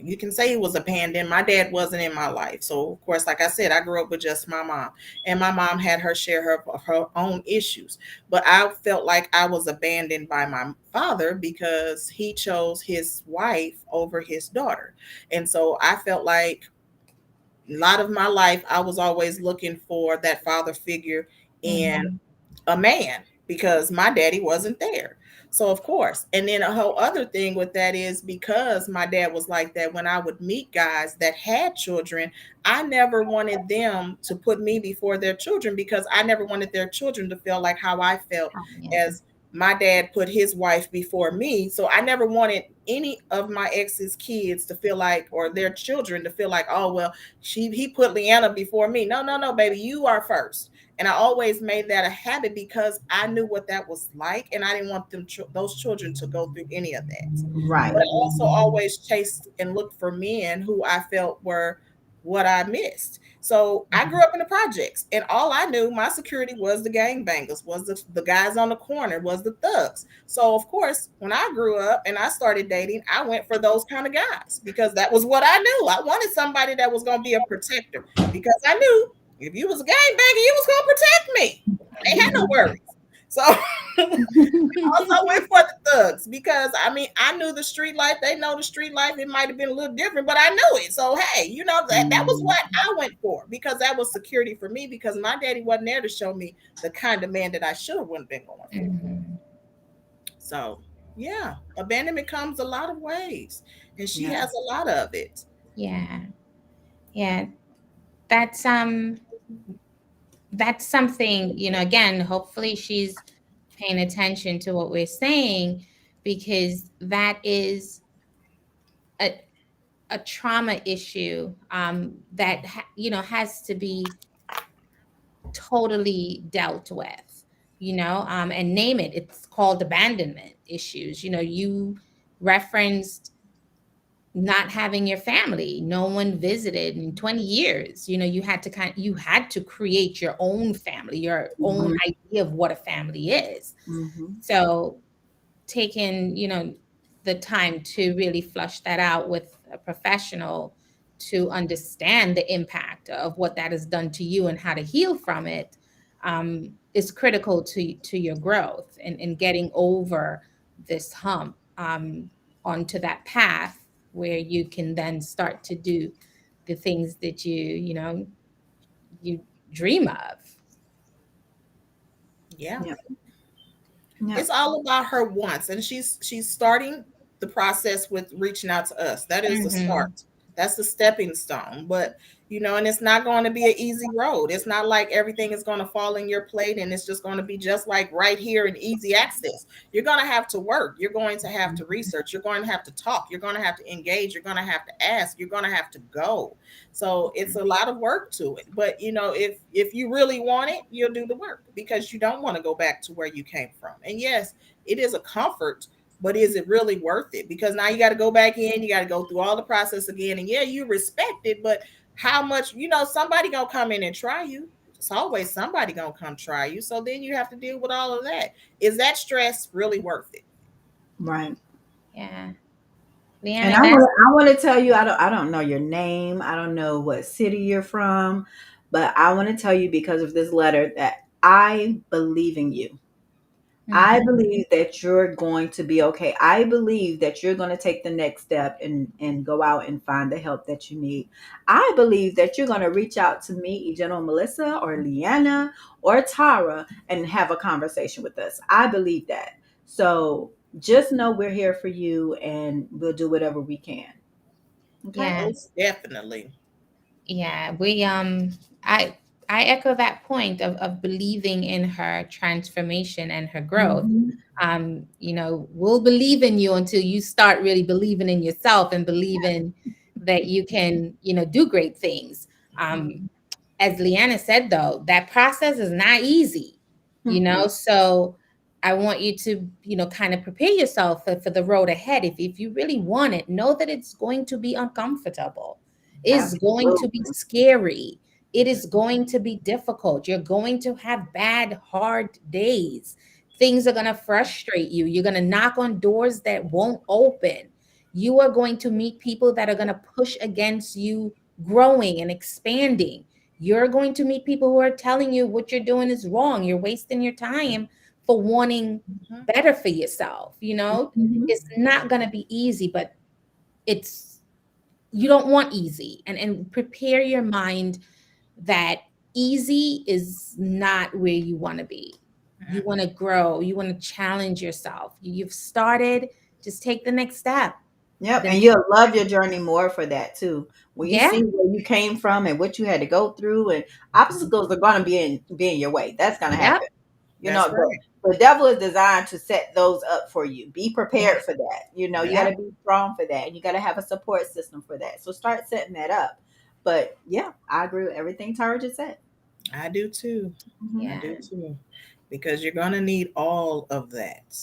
You can say it was abandoned. My dad wasn't in my life, so of course, like I said, I grew up with just my mom, and my mom had her own issues. But I felt like I was abandoned by my father because he chose his wife over his daughter, and so I felt like a lot of my life I was always looking for that father figure in Mm-hmm. a man because my daddy wasn't there. So of course, and then a whole other thing with that is because my dad was like that, when I would meet guys that had children, I never wanted them to put me before their children because I never wanted their children to feel like how I felt Yeah. as my dad put his wife before me. So I never wanted any of my ex's kids to feel like, or their children to feel like, oh well, he put Leanna before me. No, no, no, baby, you are first. And I always made that a habit because I knew what that was like, and I didn't want those children to go through any of that. But Right. I also always chased and looked for men who I felt were what I missed. So I grew up in the projects, and all I knew, my security was the gangbangers, was the guys on the corner, was the thugs. So of course, when I grew up and I started dating, I went for those kind of guys because that was what I knew. I wanted somebody that was going to be a protector because I knew if you was a gangbanger, you was going to protect me. They had no worries. So also went for the thugs because I mean I knew the street life. They know the street life. It might have been a little different, but I knew it. So hey, you know that was what I went for because that was security for me because my daddy wasn't there to show me the kind of man that I should have been going for. Mhm. So yeah, abandonment comes a lot of ways, and she Yeah. has a lot of it. Yeah. Yeah. That's that's something, again, hopefully she's paying attention to what we're saying, because that is a, a trauma issue, that has to be totally dealt with, and name it. It's called abandonment issues. You referenced not having your family, no one visited in 20 years. You had to create your own family, your own Mhm. idea of what a family is. Mhm. So taking, the time to really flush that out with a professional to understand the impact of what that has done to you and how to heal from it, is critical to your growth and getting over this hump, onto that path where you can then start to do the things that you dream of. Yeah. Yeah. Yeah. It's all about her wants, and she's starting the process with reaching out to us. That is the Hmm. start. That's the stepping stone. But and it's not going to be an easy road. It's not like everything is going to fall in your plate and it's just going to be just like right here and easy access. You're going to have to work. You're going to have to research. You're going to have to talk. You're going to have to engage. You're going to have to ask. You're going to have to go. So it's a lot of work to it. But if you really want it, you'll do the work because you don't want to go back to where you came from. And yes, it is a comfort, but is it really worth it? Because now you got to go back in, you got to go through all the process again. And yeah, you respect it, but how much, somebody gonna come in and try you. It's always somebody gonna come try you. So then you have to deal with all of that. Is that stress really worth it? Right. Yeah. And Leanna, that's I want to tell you, I don't know your name. I don't know what city you're from, but I want to tell you because of this letter that I believe in you. I mhm. believe that you're going to be okay. I believe that you're going to take the next step and go out and find the help that you need. I believe that you're going to reach out to me, General Melissa or Leanna or Tara, and have a conversation with us. I believe that. So just know we're here for you and we'll do whatever we can. Okay. Yeah. Most definitely. Yeah, I I echo that point of believing in her transformation and her growth. Mhm. We'll believe in you until you start really believing in yourself and believing that you can, do great things. Um, as Leanna said, though, that process is not easy, Mm-mm. so I want you to, kind of prepare yourself for the road ahead. If you really want it, know that it's going to be uncomfortable. It's going to be Absolutely. scary. It is going to be difficult. You're going to have bad, hard days. Things are going to frustrate you. You're going to knock on doors that won't open. You are going to meet people that are going to push against you growing and expanding. You're going to meet people who are telling you what you're doing is wrong. You're wasting your time for wanting Mhm. better for yourself. Mhm. It's not going to be easy, but it's you don't want easy, and prepare your mind that easy is not where you want to be. You want to grow, you want to challenge yourself. You've started, just take the next step. Yep, The and next, you'll love your journey more for that too. When you yeah, see where you came from and what you had to go through, and obstacles are going to be in your way. That's going to yep, happen. That's right. The devil is designed to set those up for you. Be yeah, prepared for that. You got yep, to be strong for that, and you got to have a support system for that. So start setting that up. But yeah, I agree with everything Tara just said. I do too. I yeah, do too. Because you're gonna need all of that.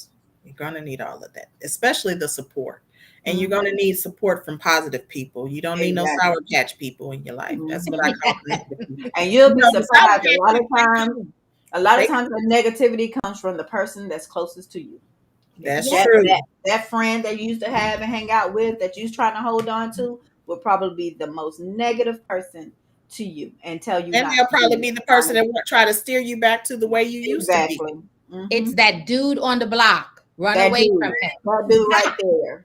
You're gonna need all of that, especially the support. And you're going to need support from positive people. You don't need no Exactly. Sour Patch people in your life. That's what I call negative people. And you'll be No, the Sour surprised Patch people, a lot of they times the negativity comes from the person that's closest to you. That's Yeah. true. That friend that you used to have and hang out with that you was trying to hold on to will probably be the most negative person to you and tell you And not they'll to do probably be it. the person that will try to steer you back to the way you used to be. Exactly. It's that dude on the block. Run That away dude. from him. That dude right there.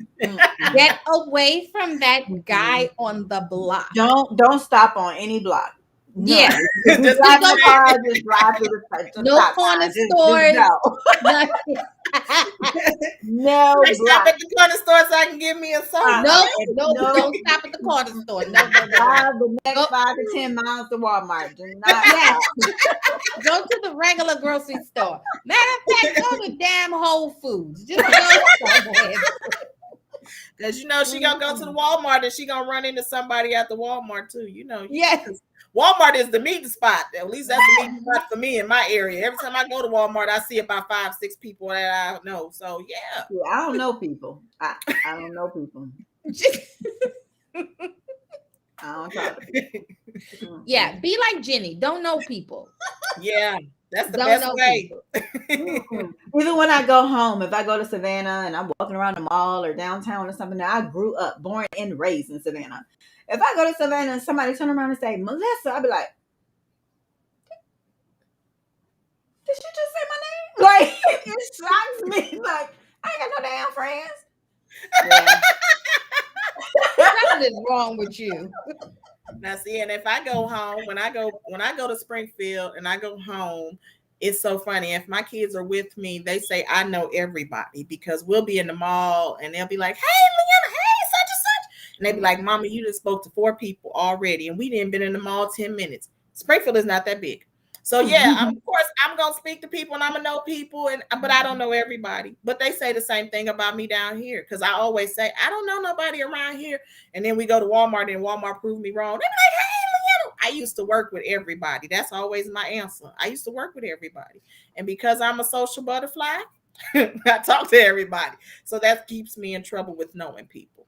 Get away from that guy on the block. Don't stop on any block. None. Yeah. If you Just drive keep your car, just drive through the No stop corner sign. stores. Just no. No I stop block. at the corner store so I can give me a soda. No, No. don't stop at the corner store. No. Drive the next Go- 5 to 10 miles to Walmart. Do not Yes. stop. Go to the regular grocery store. Matter of fact, go to damn Whole Foods. Just go somewhere. Because you know she gonna go to the Walmart and she gonna run into somebody at the Walmart too. You know, Yes. Walmart is the meeting spot. At least that's the meeting spot for me in my area. Every time I go to Walmart, I see about 5, 6 people that I know. So yeah. Yeah, I don't know people. I don't know people. I don't talk to people. Yeah, be like Jenny. Don't know people. Yeah, that's the Don't best know way. people. Even when I go home, if I go to Savannah and I'm walking around the mall or downtown or something, now I grew up, born and raised in Savannah. If I go to Savannah and somebody turn around and say, Melissa, I'll be like, did she just say my name? Like, it shocks me. Like, I ain't got no damn friends. Yeah. Something is wrong with you. Now see, and if I go home, when I go to Springfield and I go home, it's so funny. If my kids are with me, they say I know everybody because we'll be in the mall and they'll be like, "Hey, Leanna, hey, such and such," and they be like, "Mama, you just spoke to 4 people already, and we didn't been in the mall 10 minutes." Springfield is not that big. So yeah, of course I'm gonna speak to people and I'm gonna know people, but I don't know everybody. But they say the same thing about me down here because I always say I don't know nobody around here, and then we go to Walmart and Walmart proved me wrong. They're like, "Hey, Leanna, I used to work with everybody." That's always my answer. I used to work with everybody, and because I'm a social butterfly, I talk to everybody. So that keeps me in trouble with knowing people.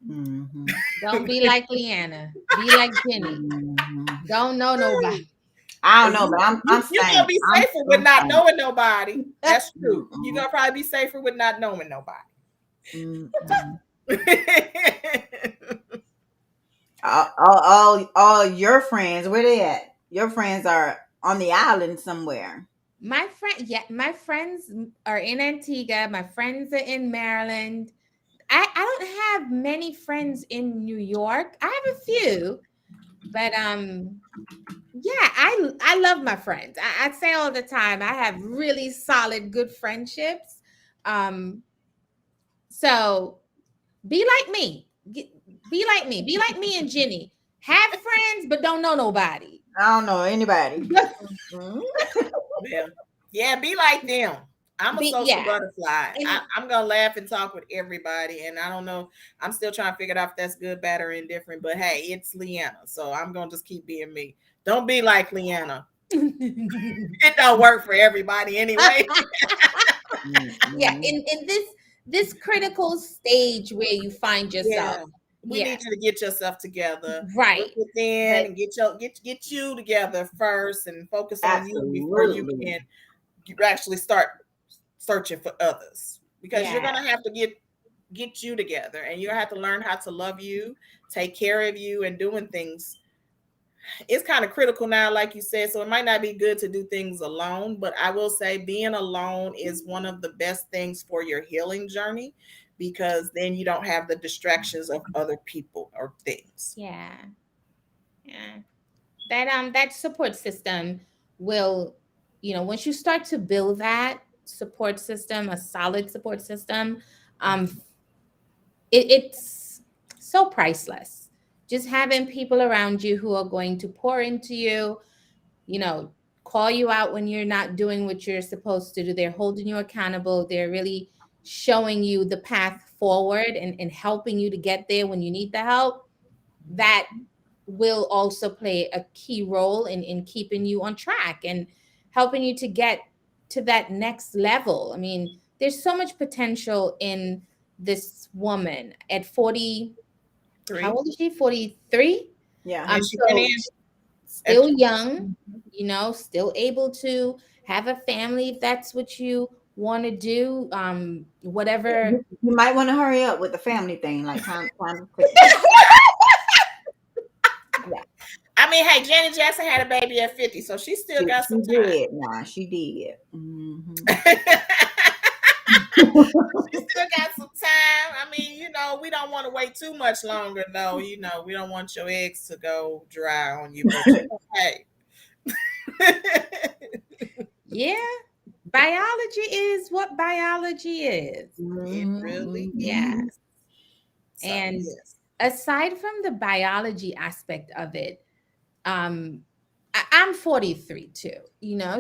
Mm-hmm. Don't be like Leanna. Be like Jenny. Mm-hmm. Don't know nobody. I don't know, but I'm You're gonna be safer with not knowing nobody. That's true. Mm-hmm. You're gonna probably be safer with not knowing nobody. Mm-hmm. all your friends, where they at? Your friends are on the island somewhere. My friends are in Antigua. My friends are in Maryland. I don't have many friends in New York. I have a few, but yeah, I love my friends. I say all the time I have really solid, good friendships. So be like me. Be like me. Be like me and Jenny. Have friends, but don't know nobody. I don't know anybody. Mm-hmm. Yeah, be like them. I'm a social Yeah. butterfly. I'm gonna laugh and talk with everybody, and I don't know. I'm still trying to figure out if that's good, bad, or indifferent. But hey, it's Leanna, so I'm gonna just keep being me. Don't be like Leanna. It don't work for everybody anyway. Yeah, in this critical stage where you find yourself. Yeah. We need you to get yourself together, right? Look within and get you together first, and focus on you before you can actually start searching for others. Because you're gonna have to get you together, and you're gonna have to learn how to love you, take care of you, and doing things. It's kind of critical now, like you said. So it might not be good to do things alone, but I will say being alone is one of the best things for your healing journey, because then you don't have the distractions of other people or things. Yeah. That support system will, once you start to build that support system, a solid support system, it's so priceless. Just having people around you who are going to pour into you, call you out when you're not doing what you're supposed to do. They're holding you accountable. They're really showing you the path forward and helping you to get there when you need the help. That will also play a key role in keeping you on track and helping you to get to that next level. I mean, there's so much potential in this woman at 40, how 3. old is she? 43? Yeah. And she went So in still at young, still able to have a family if that's what you want to do. Whatever. You might want to hurry up with the family thing, like time to quick. Yeah, I mean, hey, Janet Jackson had a baby at 50, so she still got she some time. did. Nah, she did. Mm-hmm. She still got some time. I mean, we don't want to wait too much longer, though. We don't want your eggs to go dry on you, but hey. Yeah. Biology is what biology is. It really Yeah. is. So, And yes. aside from the biology aspect of it, I'm 43 too,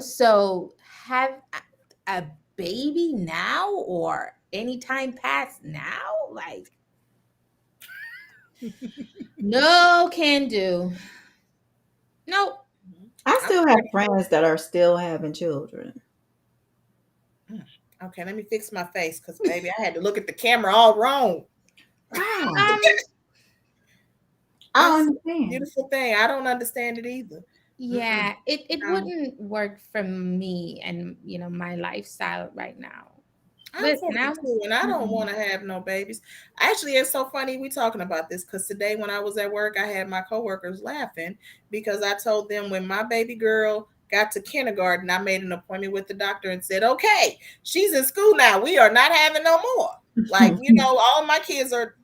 so have a baby now or anytime past now, like, no can do. Nope. I still have friends that are still having children. Okay, let me fix my face because, baby, I had to look at the camera all wrong. Wow. Um, I understand. Beautiful thing. I don't understand it either. yeah, it wouldn't work for me and my lifestyle right now. I'm 42 and I don't want to have no babies. Actually, it's so funny we talking about this because today when I was at work, I had my coworkers laughing because I told them when my baby girl got to kindergarten, I made an appointment with the doctor and said, okay, she's in school now. We are not having no more. Like, all my kids are,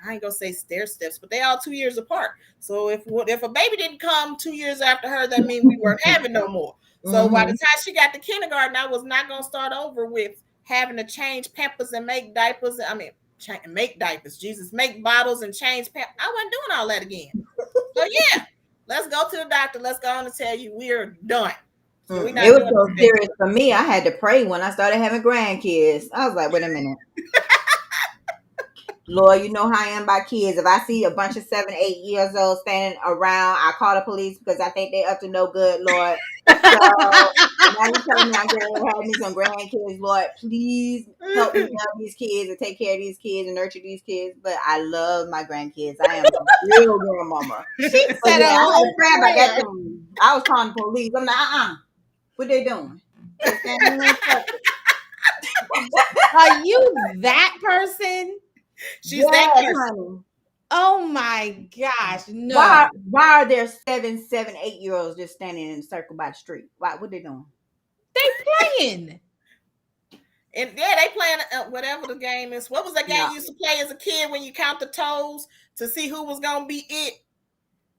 I ain't gonna say stair steps, but they all 2 years apart. So if a baby didn't come 2 years after her, that means we weren't having no more. So by the time she got to kindergarten, I was not gonna start over with having to change Pampers and make diapers. I mean, make diapers. Jesus, make bottles and change Pampers. I wasn't doing all that again. So yeah, let's go to the doctor. Let's go on and tell you we're done. So we're not it was doing so serious for me. I had to pray when I started having grandkids. I was like, wait a minute. Lord, you know how I am by kids. If I see a bunch of 7, 8 years old standing around, I call the police because I think they up to no good, Lord. So now you telling me I'm going to have me some grandkids, Lord. Please help me love these kids and take care of these kids and nurture these kids. But I love my grandkids. I am a real grandmama. She said I had to pray about that prayer. thing. I was calling the police. I'm like, what they doing? They standing in Are you that person? She's that person. honey. Oh my gosh, no. Why are there 7, 8-year-olds just standing in a circle by the street? Why? What they doing? They playing. And yeah, they playing whatever the game is. What was that game you used to play as a kid when you count the toes to see who was gonna be it?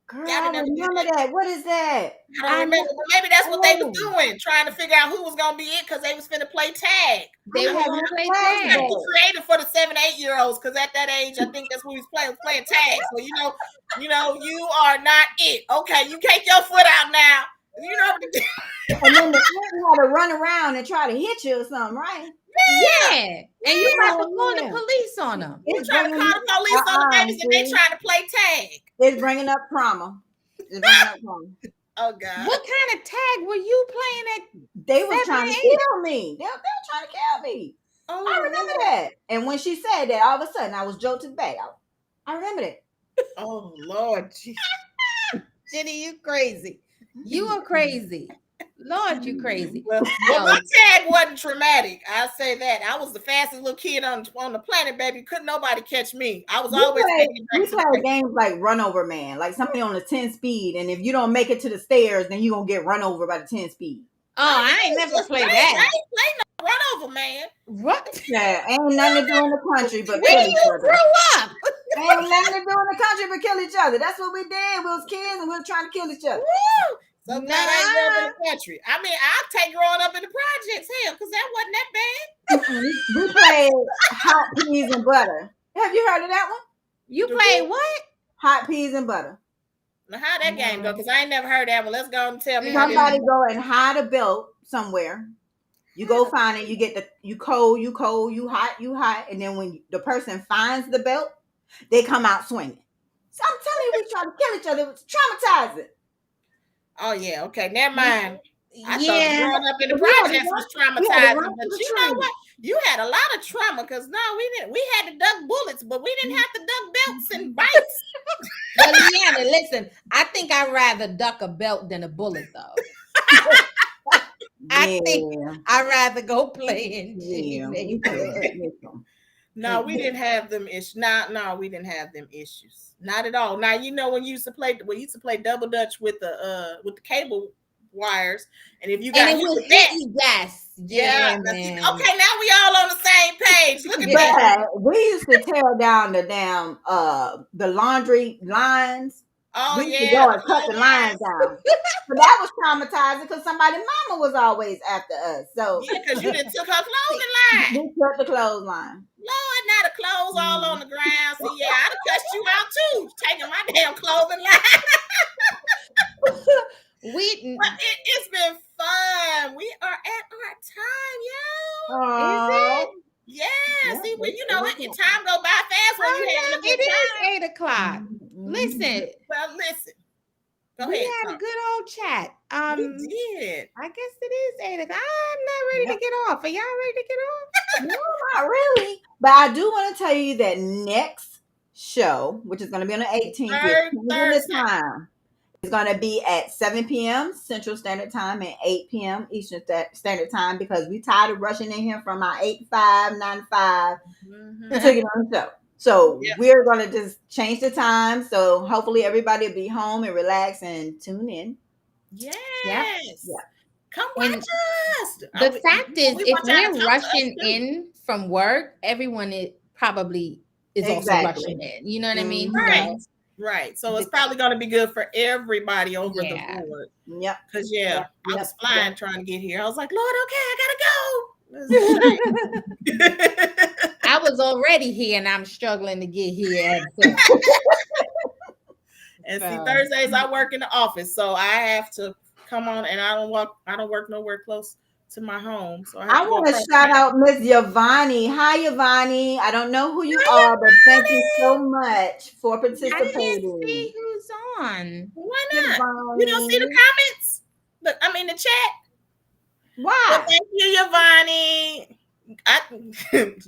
Girl, I remember that. What is that? I don't remember. But maybe that's what they was doing, trying to figure out who was gonna be it because they was finna play tag. They were gonna play tag. Be creative for the 7, 8-year-olds because at that age, I think that's what we was playing tag. So you are not it. Okay, you take your foot out now. You know what to do. And then the kid had to run around and try to hit you or something, right? Yeah. And you about to call the police on them. You trying to call the police on the babies and they trying to play tag. It's bringing up trauma. Oh God! What kind of tag were you playing at? They were trying to kill me. They were trying to kill me. Oh, I remember that. And when she said that, all of a sudden I was jolted back. I remember that. Oh Lord, Jenny, you crazy. You are crazy. Lord, you crazy. Well, my tag wasn't traumatic. I'll say that. I was the fastest little kid on the planet, baby. Couldn't nobody catch me. I was always we play games like Run Over Man, like somebody on the 10 speed, and if you don't make it to the stairs, then you're gonna get run over by the 10 speed. Oh, I ain't never played that. I ain't played no Run Over Man. What? Yeah, ain't nothing to do in the country but kill each other. Grow up. Ain't nothing to do in the country but kill each other. That's what we did. We was kids and we were trying to kill each other. Woo! So glad I ain't grew up in the country. I mean, I'll take growing up in the projects, hell, because that wasn't that bad. We played Hot Peas and Butter. Have you heard of that one? You played what? Hot Peas and Butter. Now, how that game go? Because I ain't never heard that one. Let's go and tell me. Somebody go and hide a belt somewhere. You go find it. You get you cold, you hot. And then when the person finds the belt, they come out swinging. So I'm telling you, we trying to kill each other. It was traumatizing. Oh, yeah. Okay. Never mind. I thought Yeah. growing up in the We had to projects was we had to run traumatizing, but to the you know train. what? You had a lot of trauma because no, we didn't. We had to duck bullets, but we didn't have to duck belts and bikes. Well, Leanna, listen, I think I'd rather duck a belt than a bullet, though. I think Yeah. I'd rather go play in Jimmy Yeah. neighborhood. No, we didn't have them issues. No, we didn't have them issues. Not at all. Now you know when you used to play double dutch with the cable wires, and if you And got it hit would with hit that, you, yes. yeah. Man. Okay, now we all on the same page. Look at that. But we used to tear down the damn the laundry lines. Oh We used to yeah, go the and cut the lines clotheslines. down. But that was traumatizing because somebody's mama was always after us. So Yeah, because you didn't took her clothing line. we cut the clothesline. Lord, now the clothes all on the ground. See, yeah, I'd have cussed you out too, taking my damn clothing line. But it's been fun. We are at our time, y'all. Is Oh, it? Yeah, yeah, see, when you know that's it, time go by fast when you having Oh, a no, it good time. is 8 o'clock. Mhm. Listen, Well, listen, go we ahead, had a talk. good old chat. We did. I guess it is 8 o'clock. I'm not ready to get off. Are y'all ready to get off? No, not really. But I do want to tell you that next show, which is going to be on the 18th, we're changing Third the time. It's going to be at 7 p.m. Central Standard Time and 8 p.m. Eastern Standard Time because we tired of rushing in here from our 8 to 5, 9 to 5 to get on the show. So we're going to just change the time. So hopefully everybody will be home and relax and tune in. Yes. Yeah. Come watch And us. the fact is, we if want y'all to we're talk to us, rushing too. in from work, everyone probably is also Exactly. rushing in. You know what I mean? Mhm. So, Right. So it's probably going to be good for everybody over the Yeah. board. Yep. Because, Yep. I was flying trying to get here. I was like, Lord, okay, I got to go. I was already here and I'm struggling to get here. And see, Thursdays I work in the office, so I have to come on, and I don't work nowhere close to my home. So I want to shout out Miss Yvonne. Hi, Yvonne. I don't know who you are, but thank you so much for I can't participating. see who's on. Why not? Yvonne. You don't see the comments? Look, I mean the chat. Why? Well, thank you, Yvonne.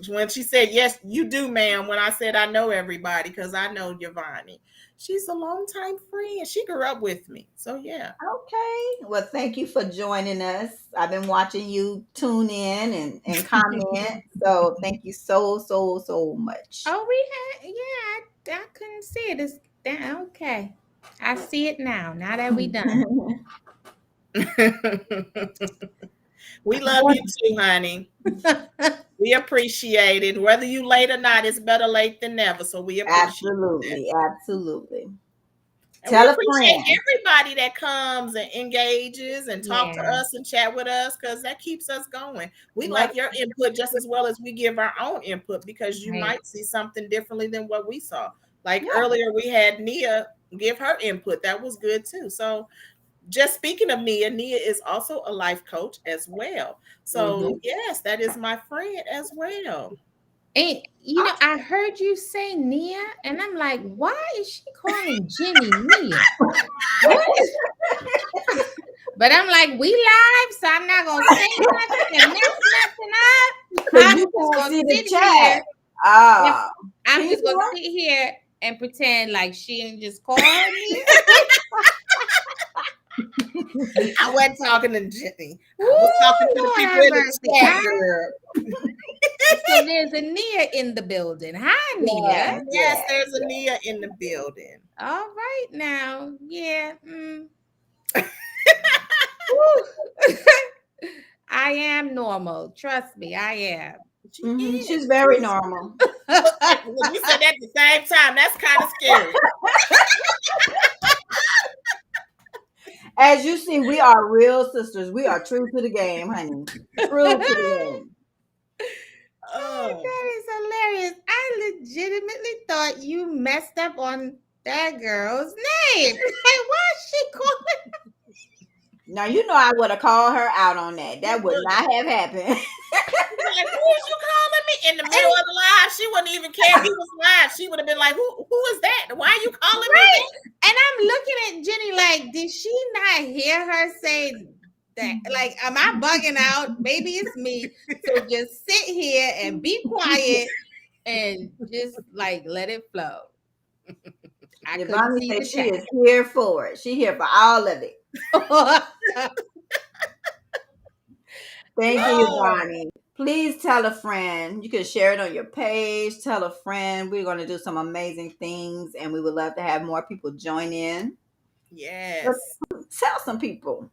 When she said yes, you do, ma'am. When I said I know everybody, because I know Yvonne. She's a longtime friend. She grew up with me. So yeah. Okay. Well, thank you for joining us. I've been watching you tune in and comment. So thank you so much. Oh, we had, I couldn't see it. It's okay. I see it now. Now that we done. We love you too, honey. We appreciate it. Whether you late or not, it's better late than never. So we appreciate it. Absolutely. And Tell we a appreciate friend. everybody that comes and engages and talk to Yeah. us and chat with us because that keeps us going. We Yep. like your input just as well as we give our own input because you Right. might see something differently than what we saw. Like earlier, we had Nia give her input. That was good too. So just speaking of Nia is also a life coach as well. So yes, that is my friend as well. And I heard you say Nia, and I'm like, why is she calling Jimmy Nia? But I'm like, we live, so I'm not gonna say nothing and mess nothing up. I'm You just can't gonna see the sit chat. here. Ah. I'm just gonna sit here and pretend like she didn't just call her Nia. I wasn't talking to Jenny. I was talking to the people in the chat, girl. So there's a Nia in the building. Hi, Nia. Yes, there's a Nia in the building. All right now. Yeah. I am normal. Trust me, I am. She's very normal. When you said that at the same time, that's kind of scary. As you see, we are real sisters. We are true to the game, honey. True to the game. Oh, that is hilarious. I legitimately thought you messed up on that girl's name. Like, why is she calling? Now, you know I would have called her out on that. That would not have happened. Like, who is you calling me? In the middle of the live, she wouldn't even care if he was live. She would have been like, who is that? Why are you calling me? And I'm looking at Jenny like, did she not hear her say that. Like, am I bugging out? Maybe it's me. So just sit here and be quiet and just like let it flow. I couldn't Yvonne see said the she chat. is here for it. She here for all of it. Thank you, Oh, Yvonne. Please tell a friend. You can share it on your page. Tell a friend. We're going to do some amazing things, and we would love to have more people join in. But yes. tell some people.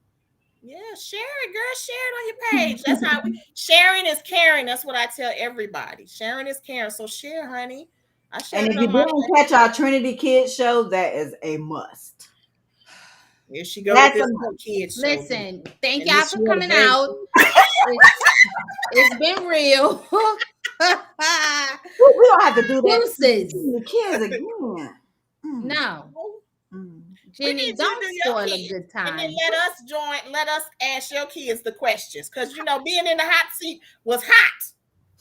Yeah, share it, girl. Share it on your page. That's how sharing is caring. That's what I tell everybody. Sharing is caring. So share, honey. I And shared if it you on my didn't page. catch our Trinity Kids show, that is a must. Here she go with That's a this must. kids show. Listen, thank And y'all this for year, coming very out. It's been real. We don't have to do that to Deuces. the kids again. Mm, No, mm. we Jenny, need you to don't do your spoil a kids. good And then time. let us join, let us ask your kids the questions. Because being in the hot seat was hot.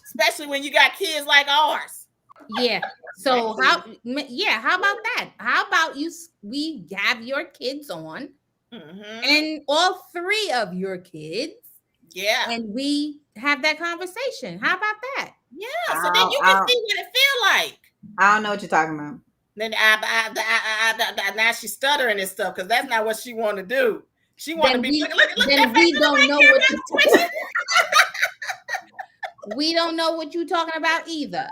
Especially when you got kids like ours. Yeah. So how about that? How about we have your kids on and all three of your kids Yeah. and we have that conversation. How about that? Yeah. So then you can see what it feel like. I don't know what you're talking about. Then now she's stuttering and stuff because that's not what she want to do. She want to Then be we look then that we face don't right know here. what That's twitching. we don't know what you're talking about either.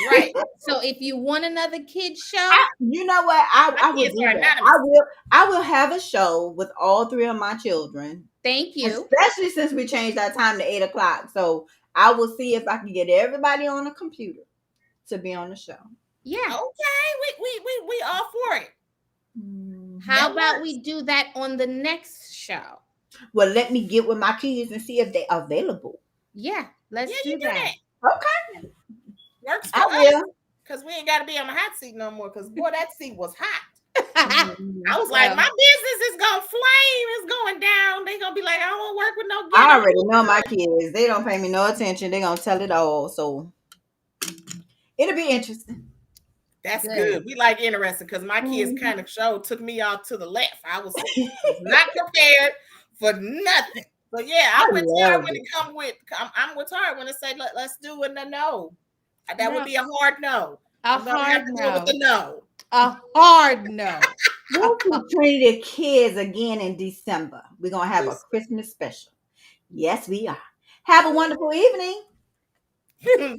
Right. So if you want another kid show, You know what? I will kids do are that. anonymous. I will have a show with all three of my children. thank you. Especially since we changed our time to 8:00. So I will see if I can get everybody on a computer to be on the show. Yeah. Okay. We all for it. How That about works. we do that on the next show? Well, let me get with my kids and see if they're available. Yeah, let's You do that. Okay. Works for I us. will. Because we ain't got to be on the hot seat no more. Because boy, that seat was hot. Mhm. I was like, my business is gonna flame. It's going down. They gonna be like, I don't want to work with no I ghetto. already know my kids. They don't pay me no attention. They're gonna tell it all. So it'll be interesting. That's good. We like interesting because my kids kind of took me out to the left. I was not prepared for nothing. But yeah, I'm with Tara when it come with. I'm with Tara when it say let's do it. No, that would be a hard no. I'm gonna have to deal with the no. A hard no. We'll see Trinity Kids again in December. We're gonna have a Christmas special. Yes, we are. Have a wonderful evening. Bye.